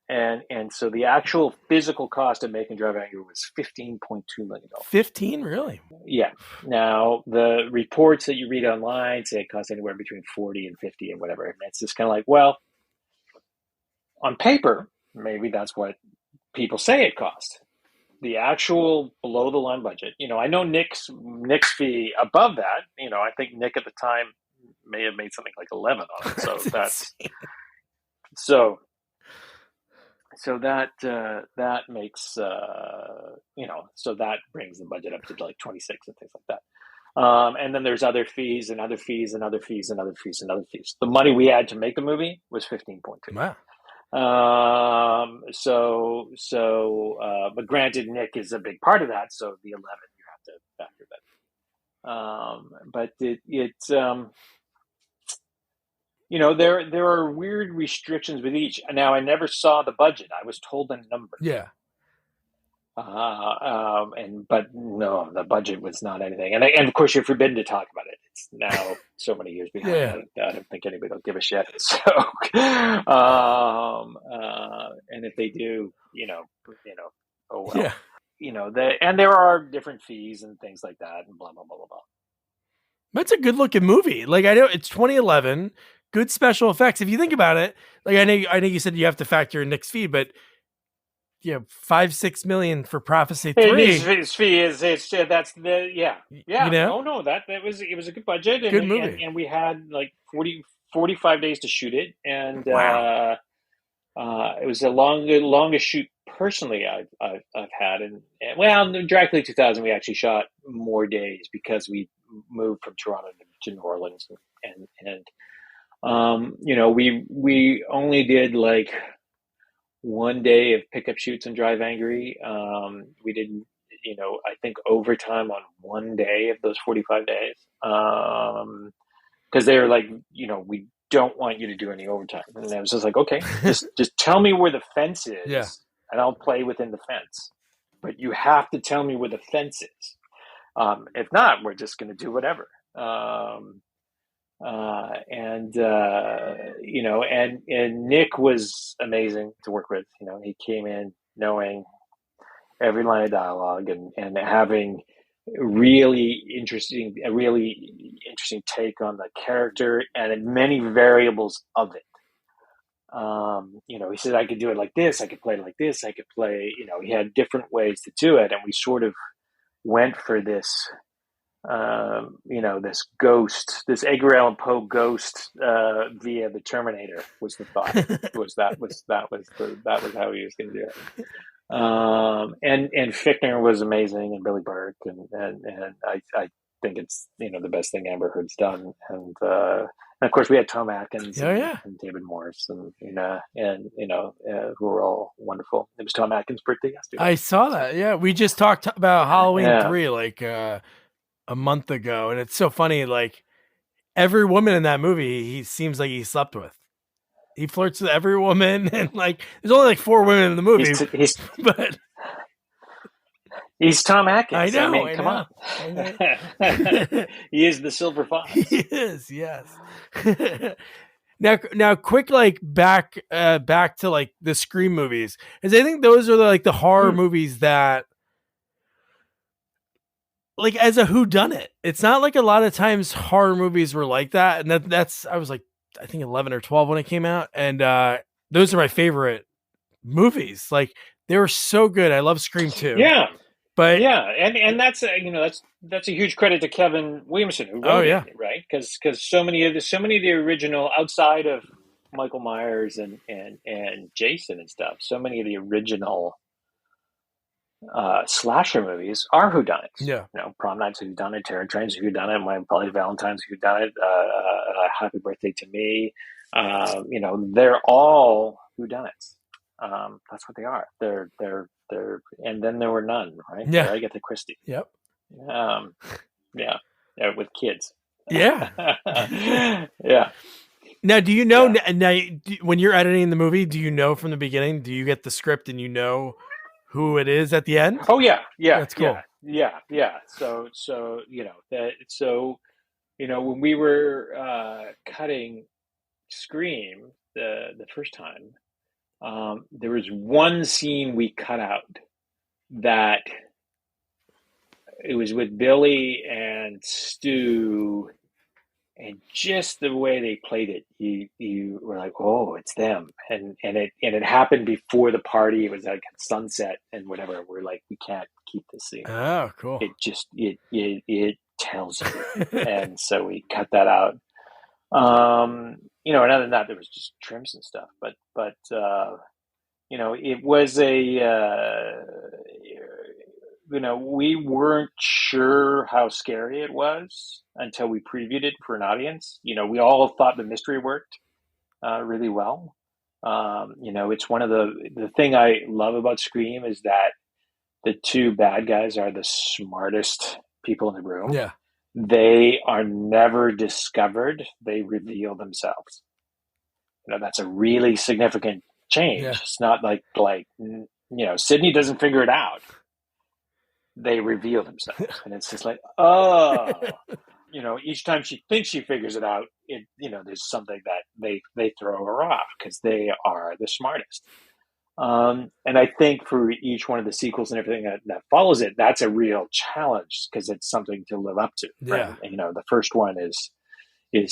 and so the actual physical cost of making Drive Angry was $15.2 million. 15, really? Yeah. Now the reports that you read online say it costs anywhere between 40 and 50 and whatever, and it's just kind of like, well, on paper, maybe that's what people say it cost. The actual below the line budget, I know Nick's fee above that. I think Nick at the time may have made something like 11 on it. So that's so that makes so that brings the budget up to like 26 and things like that. And then there's other fees and other fees and other fees and other fees and other fees. The money we had to make the movie was 15.2. Wow. But granted, Nick is a big part of that, so the 11 you have to factor that. But it's there are weird restrictions with each. Now, I never saw the budget. I was told a number. Yeah. But no, the budget was not anything. And of course, you're forbidden to talk about it. It's now so many years behind. Yeah. I don't think anybody will give a shit. So, and if they do, oh well. Yeah. And there are different fees and things like that, and blah blah blah blah blah. That's a good looking movie. Like, I know it's 2011, good special effects. If you think about it, like I know you said you have to factor in Nick's fee, but $5-6 million for Prophecy 3. His fee is that's the yeah. Oh no, it was a good budget, and good movie, and we had like 45 days to shoot it, and wow. It was the longest shoot personally I've had, and well, Dracula 2000 we actually shot more days because we moved from Toronto to New Orleans, and we only did like one day of pickup shoots and Drive Angry. We did, I think overtime on one day of those 45 days. Cause they were like, we don't want you to do any overtime. And I was just like, okay, just tell me where the fence is and I'll play within the fence, but you have to tell me where the fence is. If not, we're just going to do whatever. And Nick was amazing to work with. He came in knowing every line of dialogue and having a really interesting take on the character and many variables of it. He said I could do it like this, I could play it like this, I could play, he had different ways to do it. And we sort of went for this, this ghost, this Edgar Allan Poe ghost via the Terminator was the thought. That was how he was going to do it. And Fichtner was amazing, and Billy Burke, and I think it's the best thing Amber Heard's done, and of course we had Tom Atkins and David Morse, and who were all wonderful. It was Tom Atkins' birthday yesterday. I saw that. Yeah, we just talked about Halloween 3 like a month ago, and it's so funny. Like every woman in that movie, he seems like he slept with. He flirts with every woman, and like there's only like 4 women in the movie. But he's Tom Atkins. I know. Come on. He is the Silver Fox. He is. Yes. Now, quick, like back to like the Scream movies, because I think those are like the horror movies that, like, as a whodunit, it's not like a lot of times horror movies were like that, and that's I was like, I think 11 or 12 when it came out, and those are my favorite movies. Like they were so good. I love Scream 2. Yeah. But and that's that's a huge credit to Kevin Williamson who wrote it, right? Because so many of the original, outside of Michael Myers and Jason and stuff, so many of the original slasher movies are whodunits. Yeah, Prom Night's whodunit, Terror Train's whodunit, My Bloody Valentine's whodunit, Happy Birthday to Me. They're all whodunits. That's what they are. They're and then there were none, right? Yeah, Agatha Christie. Yep. With kids. Yeah. Yeah. Now, do you know? Now, when you're editing the movie, do you know from the beginning? Do you get the script and you know who it is at the end? Oh yeah. That's cool. Yeah. So when we were cutting Scream the first time. There was one scene we cut out that it was with Billy and Stu, and just the way they played it, you were like, oh, it's them, and it happened before the party. It was like sunset and whatever. We're like, we can't keep this scene. Oh, cool. It just it tells you, and so we cut that out. And other than that, there was just trims and stuff. But it was we weren't sure how scary it was until we previewed it for an audience. We all thought the mystery worked really well. It's one of the thing I love about Scream is that the 2 bad guys are the smartest people in the room. Yeah. They are never discovered. They reveal themselves. That's a really significant change. Yeah. It's not like Sydney doesn't figure it out. They reveal themselves. And it's just like, oh, each time she thinks she figures it out, there's something that they throw her off because they are the smartest. And I think for each one of the sequels and everything that follows it, that's a real challenge because it's something to live up to. Right? Yeah. And, the first one is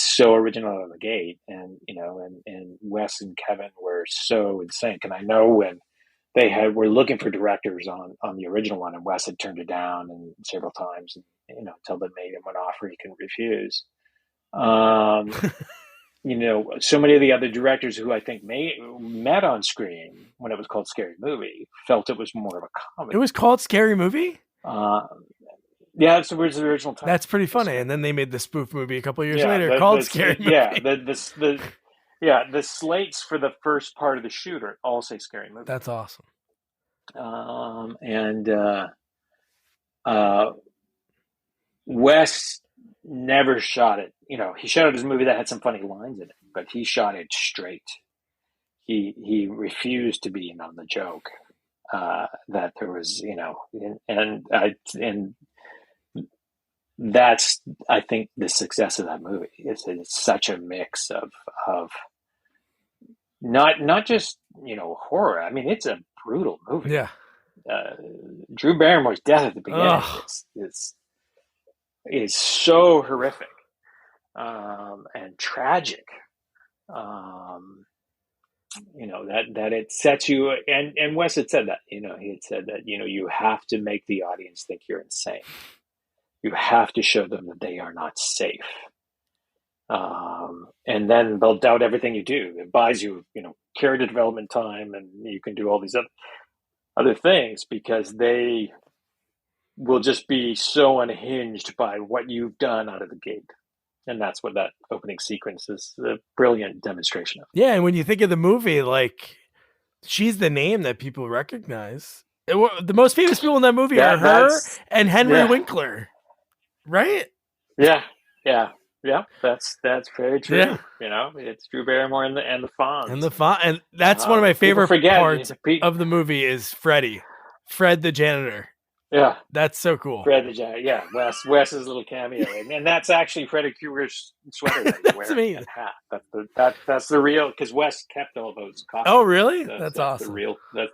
so original out of the gate, and and Wes and Kevin were so in sync. And I know when they were looking for directors on the original one, and Wes had turned it down and several times, and until they made him an offer he couldn't refuse. So many of the other directors who I think met on Scream when it was called Scary Movie felt it was more of a comedy. It was called Scary Movie? Yeah, it's the original title. That's pretty funny. And then they made the spoof movie a couple of years later called Scary Movie. Yeah, the slates for the first part of the shoot all say Scary Movie. That's awesome. Wes never shot it. He shot his movie that had some funny lines in it, but he shot it straight. He refused to be in on the joke that there was, and that's, I think, the success of that movie. It's such a mix of not just horror. I mean, it's a brutal movie. Yeah. Drew Barrymore's death at the beginning is so horrific and tragic. that it sets you, and Wes had said that, he had said that, you have to make the audience think you're insane. You have to show them that they are not safe. And then they'll doubt everything you do. It buys you, character development time, and you can do all these other things because they will just be so unhinged by what you've done out of the gate. And that's what that opening sequence is a brilliant demonstration of. Yeah, and when you think of the movie, like, she's the name that people recognize. The most famous people in that movie are her and Henry Winkler, right? Yeah. That's very true. Yeah. It's Drew Barrymore and the Fonz. And that's one of my favorite parts of the movie is Fred the janitor. Yeah, that's so cool. Fred the janitor. Yeah, Wes's little cameo, and that's actually Freddie Krueger's sweater that he's wearing and hat. That's the real, because Wes kept all those costumes. Oh, really? That's awesome. The real. That's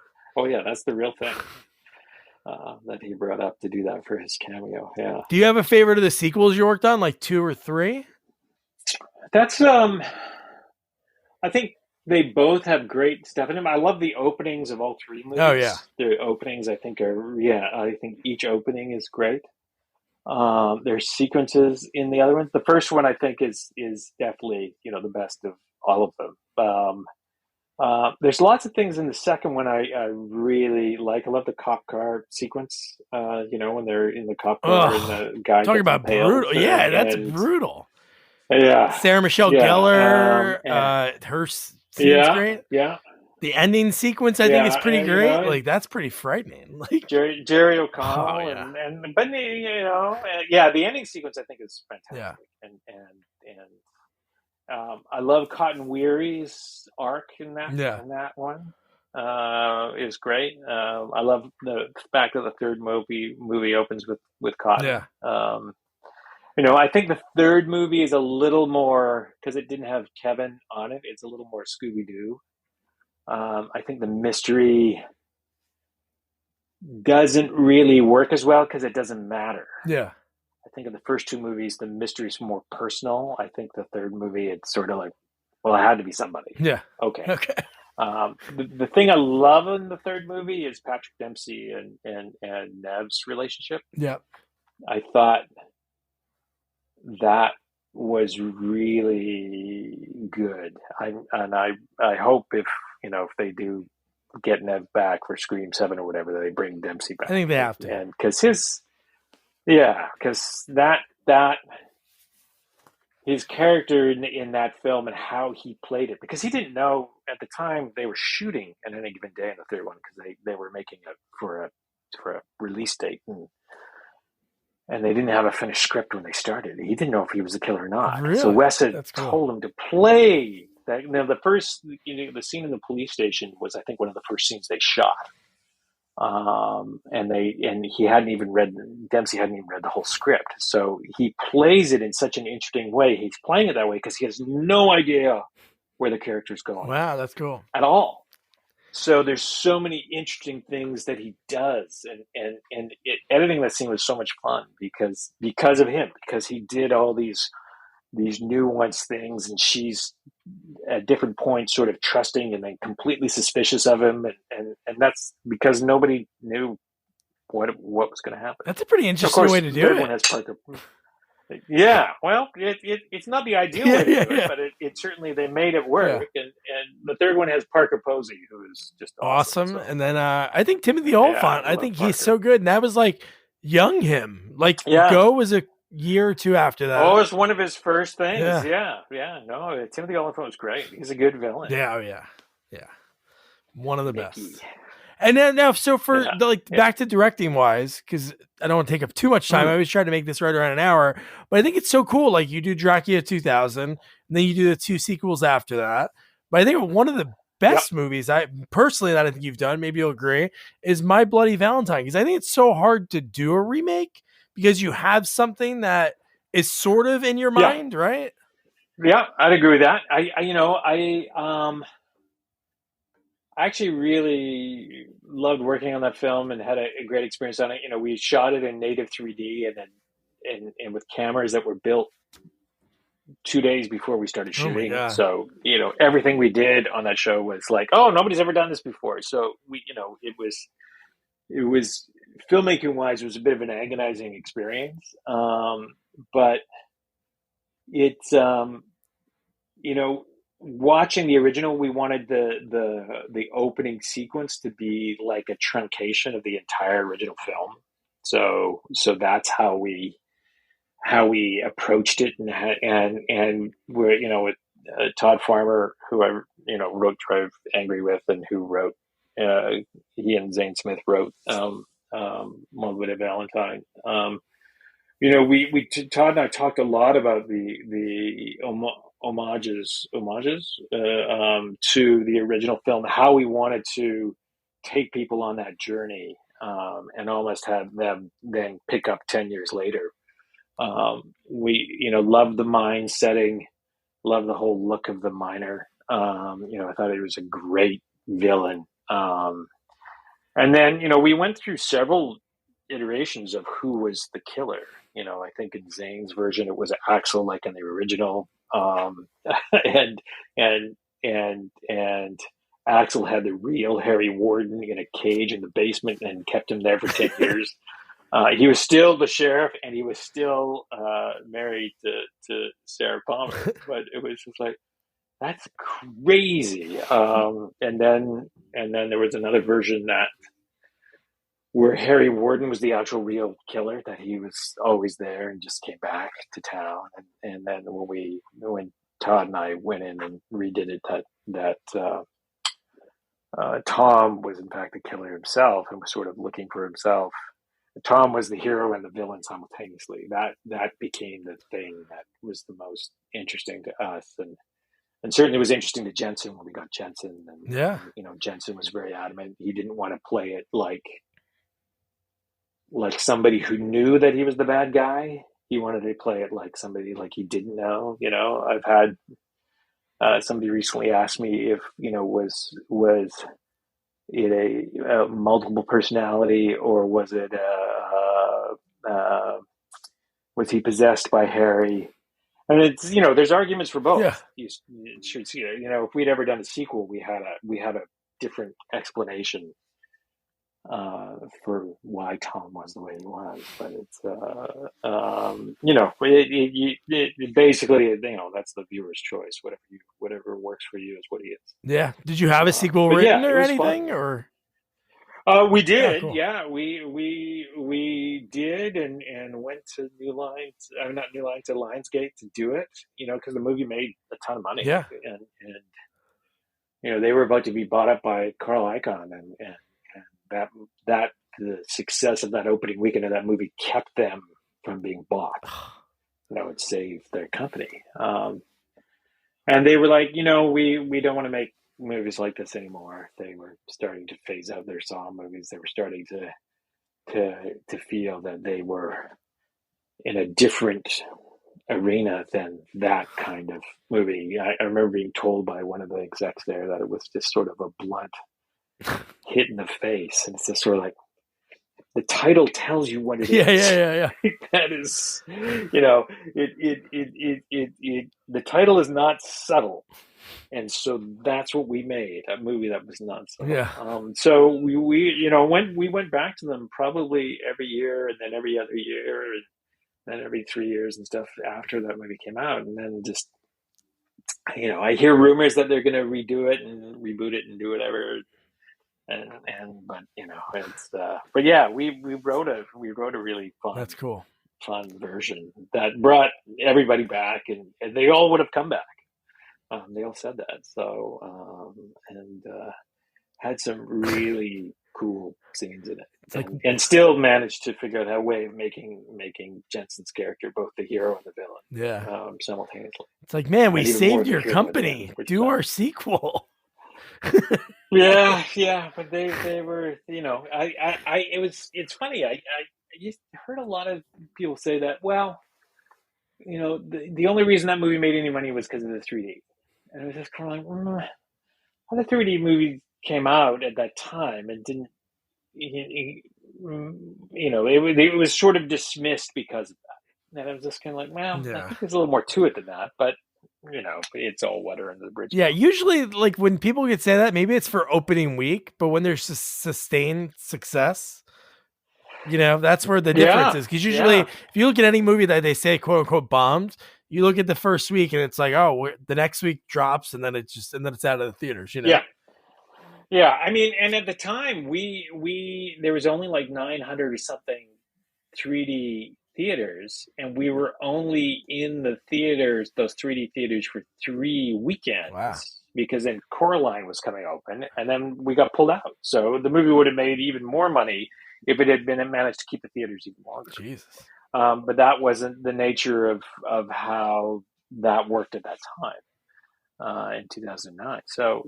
the real thing. That he brought up to do that for his cameo. Yeah. Do you have a favorite of the sequels you worked on, like 2 or 3? That's I think they both have great stuff in them. I love the openings of all 3 movies. Oh yeah, the openings I think I think each opening is great. There's sequences in the other ones. The first one I think is definitely the best of all of them. There's lots of things in the second one I really like. I love the cop car sequence. When they're in the cop car and the guy talking about brutal. Yeah, that's brutal. Yeah, Sarah Michelle Gellar. Her scene's great. Yeah. The ending sequence I think is pretty great. Like that's pretty frightening. Like Jerry O'Connell the ending sequence I think is fantastic. Yeah. And I love Cotton Weary's arc in that. Yeah. In that one is great. I love the fact that the third movie opens with Cotton. Yeah. I think the third movie is a little more, because it didn't have Kevin on it. It's a little more Scooby-Doo. I think the mystery doesn't really work as well because it doesn't matter. Yeah. I think in the first 2 movies, the mystery is more personal. I think the third movie, it's sort of like, well, it had to be somebody. Yeah. Okay. The thing I love in the third movie is Patrick Dempsey and Nev's relationship. Yeah. I thought that was really good. I hope if they do get Nev back for Scream 7 or whatever, that they bring Dempsey back. I think they have to. And because his character in that film and how he played it, because he didn't know at the time they were shooting at any given day in the third one, because they were making it for a release date, and they didn't have a finished script when they started. He didn't know if he was the killer or not. Really? So Wes had told him to play that. The first, the scene in the police station was, I think, one of the first scenes they shot. Dempsey hadn't even read the whole script. So he plays it in such an interesting way. He's playing it that way because he has no idea where the character's going. Wow, that's cool. At all. So there's so many interesting things that he does, and editing that scene was so much fun because of him, because he did all these nuanced things, and she's at different points sort of trusting and then completely suspicious of him, and that's because nobody knew what was going to happen. That's a pretty interesting way to do it. One has Parker. Yeah, well, it's not the ideal way to do it, but it certainly, they made it work. Yeah. And the third one has Parker Posey, who is just awesome. So. And then I think Timothy Olyphant, I think he's so good. And that was like young him. Like Go was a year or 2 after that. Oh, it was one of his first things. Yeah. No, Timothy Olyphant was great. He's a good villain. Yeah. One of the best. And then now, so for back to directing wise, because I don't want to take up too much time. I always try to make this right around an hour, but I think it's so cool. Like you do Dracula 2000, and then you do the 2 sequels after that. But I think one of the best movies I think you've done, maybe you'll agree, is My Bloody Valentine. Because I think it's so hard to do a remake because you have something that is sort of in your mind, right? Yeah, I'd agree with that. I actually really loved working on that film and had a great experience on it. We shot it in native 3D and with cameras that were built 2 days before we started Oh my shooting. God. So, everything we did on that show was like, oh, nobody's ever done this before. So it was filmmaking wise, it was a bit of an agonizing experience. But it's, watching the original, we wanted the opening sequence to be like a truncation of the entire original film. So that's how we approached it, and we're with Todd Farmer, who I wrote Drive Angry with, and who wrote he and Zane Smith wrote Bloody Valentine. Todd and I talked a lot about the homages to the original film, how we wanted to take people on that journey, and almost have them then pick up 10 years later. We loved the mine setting, loved the whole look of the miner. I thought he was a great villain. And then, we went through several iterations of who was the killer. I think in Zane's version, it was Axel, like in the original. And, and, and Axel had the real Harry Warden in a cage in the basement and kept him there for 10 years. He was still the sheriff, and he was still married to Sarah Palmer. But it was just like, that's crazy. And then there was another version where Harry Warden was the actual real killer, that he was always there and just came back to town. And then when Todd and I went in and redid it, that Tom was in fact the killer himself and was sort of looking for himself. Tom was the hero and the villain simultaneously. That became the thing that was the most interesting to us, and certainly was interesting to Jensen when we got Jensen. And Jensen was very adamant. He didn't want to play it like somebody who knew that he was the bad guy. He wanted to play it like somebody like he didn't know. I've had somebody recently ask me if was it a multiple personality, or was it was he possessed by Harry? And it's there's arguments for both. Yeah. You should see it. If we'd ever done a sequel, we had a different explanation for why Tom was the way he was. But it's it basically that's the viewer's choice. Whatever works for you is what he is. Yeah. Did you have a sequel written or anything, fun. or? We did, cool. yeah. We did, and went to not New Line, to Lionsgate to do it. Because the movie made a ton of money. Yeah. And they were about to be bought up by Carl Icahn, and that the success of that opening weekend of that movie kept them from being bought. It saved their company. And they were like, we don't want to make movies like this anymore. They were starting to phase out their Saw movies. They were starting to feel that they were in a different arena than that kind of movie. I remember being told by one of the execs there that it was just sort of a blunt hit in the face, and it's just sort of like, the title tells you what it is. Yeah. That is, the title is not subtle. And so that's what we made, a movie that was not subtle. Yeah. So we went back to them probably every year, and then every other year, and then every 3 years and stuff after that movie came out. And then just, I hear rumors that they're going to redo it and reboot it and do whatever. But it's but yeah, we wrote a really fun, That's cool, fun version that brought everybody back, and they all would have come back. They all said that. So had some really cool scenes in it, and still managed to figure out a way of making Jensen's character both the hero and the villain. Yeah. Simultaneously. It's like, man, we saved your company. Do our sequel. Yeah, but they were, it's funny. I just heard a lot of people say that, well, the only reason that movie made any money was because of the 3D. And it was just kind of like, how the 3D movie came out at that time and didn't, it was sort of dismissed because of that. And I was just kind of like, well, I Yeah. think there's a little more to it than that, but it's all water under the bridge. Yeah, usually like when people could say that, maybe it's for opening week, but when there's sustained success, that's where the difference is. Because usually, if you look at any movie that they say "quote unquote" bombed, you look at the first week and it's like, oh, the next week drops, and then it's out of the theaters. Yeah. I mean, and at the time, we there was only like 900 or something 3D theaters, and we were only in the theaters, those 3D theaters, for 3 weekends. Wow. Because then Coraline was coming open, and then we got pulled out. So the movie would have made even more money if it had managed to keep the theaters even longer. Jesus. But that wasn't the nature of how that worked at that time in 2009. So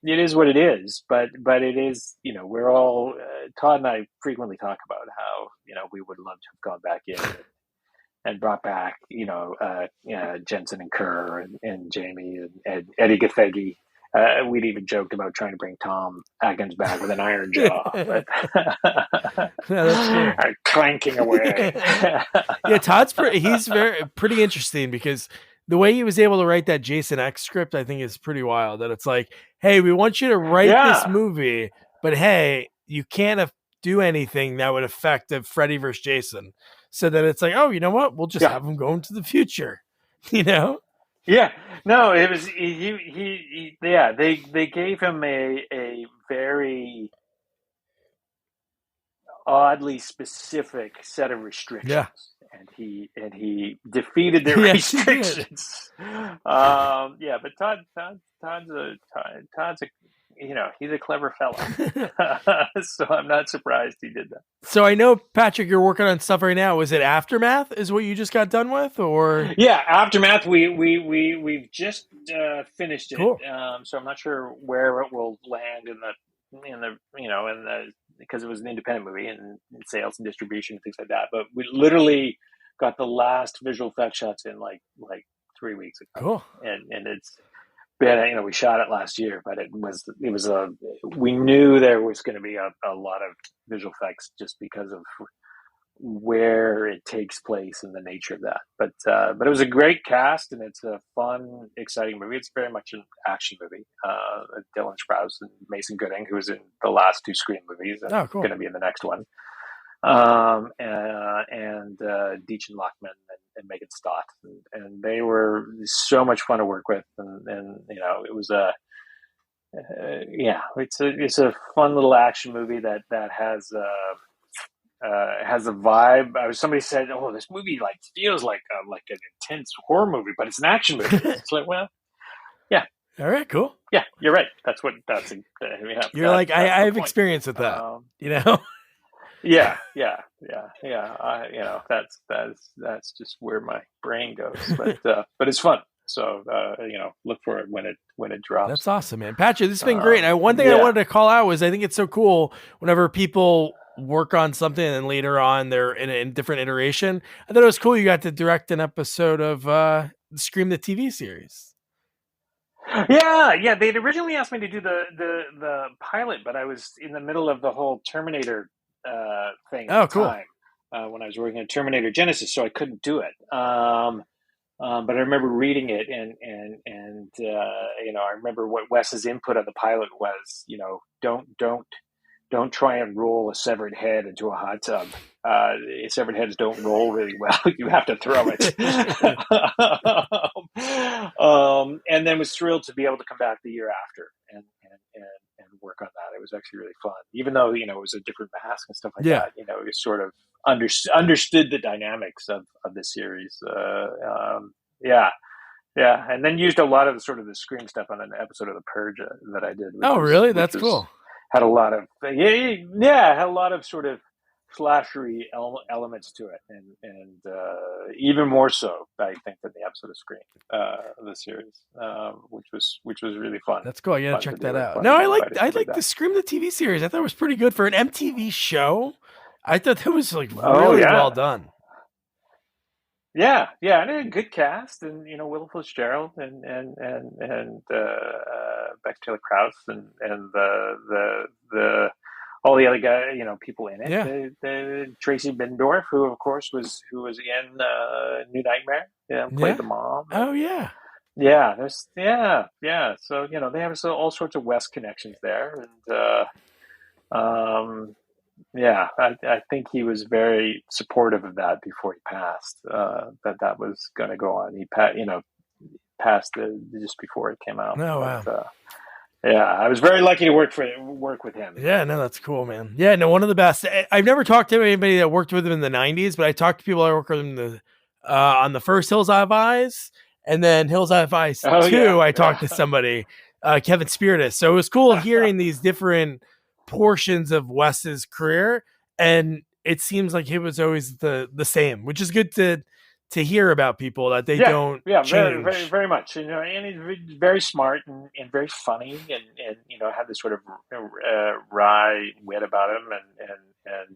it is what it is. But it is, we're all Todd and I frequently talk about how we would love to have gone back in and brought back Jensen and Kerr and Jamie and Eddie Gathegi. We'd even joked about trying to bring Tom Atkins back with an iron jaw, but that's cool. Clanking away. Yeah, Todd's he's pretty interesting because the way he was able to write that Jason X script, I think, is pretty wild. That it's like, hey, we want you to write this movie, but hey, you can't do anything that would affect a Freddy versus Jason. So that it's like, oh, you know what? We'll just have him go into the future, Yeah. No, it was they gave him a very oddly specific set of restrictions. Yeah. And he defeated the restrictions. But Todd's a he's a clever fellow. So I'm not surprised he did that. So I know, Patrick, you're working on stuff right now. Was it Aftermath is what you just got done with, or? Yeah, Aftermath. We've just finished it. Cool. So I'm not sure where it will land in the because it was an independent movie and sales and distribution and things like that. But we literally got the last visual effects shots in like 3 weeks ago. Cool. And it's been, we shot it last year, but we knew there was going to be a lot of visual effects just because of where it takes place and the nature of that. But it was a great cast, and it's a fun, exciting movie. It's very much an action movie. Dylan Sprouse and Mason Gooding, who was in the last 2 Scream movies, and going to be in the next one. And Deachin Lockman and Megan Stott, and they were so much fun to work with, and it was it's a fun little action movie that has a vibe. Somebody said, "Oh, this movie feels like an intense horror movie, but it's an action movie." It's like, well, yeah. All right, cool. Yeah, you're right. You're like, I have experience with that. Yeah. That's just where my brain goes. But it's fun. So look for it when it drops. That's awesome, man. Patrick, this has been great. One thing I wanted to call out was I think it's so cool whenever people work on something and later on they're in a different iteration. I thought it was cool you got to direct an episode of Scream the TV series. Yeah. They'd originally asked me to do the pilot, but I was in the middle of the whole Terminator thing at the time when I was working on Terminator Genesis, so I couldn't do it. But I remember reading it, and I remember what Wes's input on the pilot was. Don't try and roll a severed head into a hot tub. Severed heads don't roll really well. You have to throw it. And then was thrilled to be able to come back the year after and work on that. It was actually really fun, even though it was a different mask and stuff like that. It was sort of understood the dynamics of the series. And then used a lot of the Scream stuff on an episode of The Purge that I did. Really? That's cool. Had a lot of had a lot of sort of slashery elements to it, and even more so, I think, than the episode of Scream, the series, which was really fun. That's cool. You gotta check that out. No, I like the Scream the TV series. I thought it was pretty good for an MTV show. I thought that was really well done. Yeah, and a good cast, and Will Fitzgerald and Beck Taylor Krause and the all the other guy, people in it. Yeah. The Tracy Bendorf, who of course was in New Nightmare, played the mom. Oh yeah. Yeah, yeah. So they have all sorts of West connections there, and yeah, I think he was very supportive of that before he passed. That was going to go on. He passed just before it came out. Oh wow. But, yeah, I was very lucky to work with him. Yeah, no, that's cool, man. Yeah, no, one of the best. I've never talked to anybody that worked with him in the '90s, but I talked to people that worked with him on the first Hills I Have Eyes, and then Hills I Have Eyes 2. Yeah. I talked to somebody, Kevin Spiritus. So it was cool hearing these different portions of Wes's career, and it seems like it was always the same, which is good to hear about people that they don't change. Very, very, very much. And he's very smart and very funny, and had this sort of wry wit about him, and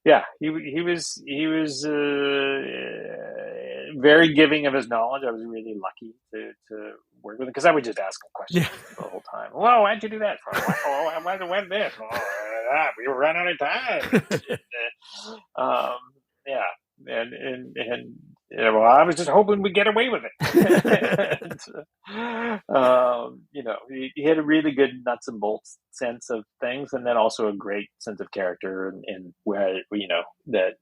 yeah, he was very giving of his knowledge. I was really lucky to work with him because I would just ask him questions the whole time. Well, why'd you do that for? Why this? We were running out of time. Yeah. And well, I was just hoping we'd get away with it. He had a really good nuts and bolts sense of things, and then also a great sense of character, and where that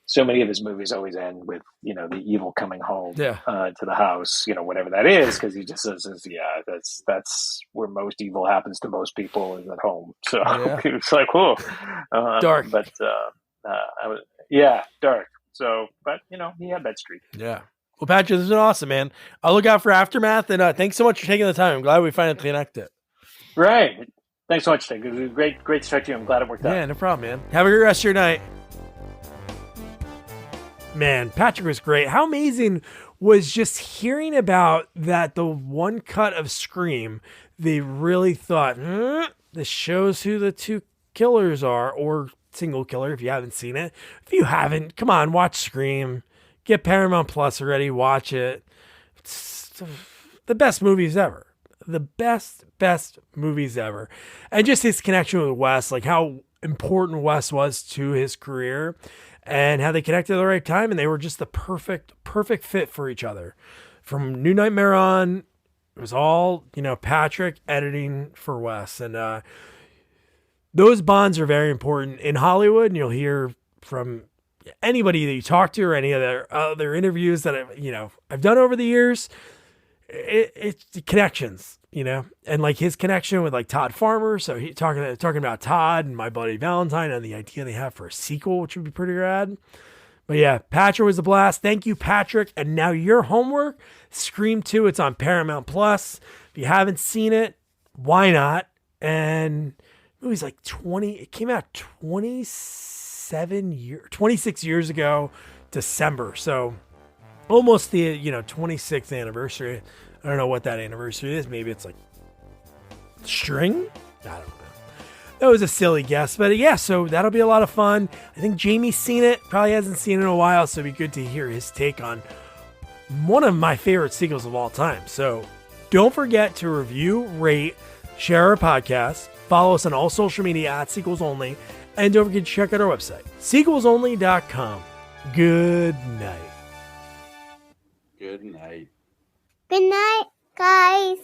so many of his movies always end with the evil coming home to the house, whatever that is, because he just says, that's where most evil happens to most people, is at home. So it's like, whoa, dark, but dark. So, but he had that streak. Yeah. Well, Patrick, this has been awesome, man. I'll look out for Aftermath, and thanks so much for taking the time. I'm glad we finally connected. Right. Thanks so much, Tig. It was great to talk to you. I'm glad it worked out. Yeah, no problem, man. Have a great rest of your night. Man, Patrick was great. How amazing was just hearing about that, the one cut of Scream, they really thought, this shows who the two killers are, or single killer if you haven't seen it. If you haven't, come on, watch Scream. Get Paramount Plus already, watch it. It's the best movies ever. The best movies ever. And just his connection with Wes, like how important Wes was to his career and how they connected at the right time, and they were just the perfect fit for each other. From New Nightmare on, it was all, Patrick editing for Wes, and those bonds are very important in Hollywood, and you'll hear from anybody that you talk to or any other interviews that I've done over the years. It's connections, and like his connection with like Todd Farmer. So he talking about Todd and My Bloody Valentine and the idea they have for a sequel, which would be pretty rad. But yeah, Patrick was a blast. Thank you, Patrick. And now your homework, Scream 2. It's on Paramount Plus. If you haven't seen it, why not? And it was like 20, it came out 26 years ago, December. So almost the, 26th anniversary. I don't know what that anniversary is. Maybe it's like string. I don't know. That was a silly guess, but yeah, so that'll be a lot of fun. I think Jamie's seen it, probably hasn't seen it in a while. So it'd be good to hear his take on one of my favorite sequels of all time. So don't forget to review, rate, share our podcast. Follow us on all social media at Sequels Only. And don't forget to check out our website, sequelsonly.com. Good night. Good night. Good night, guys.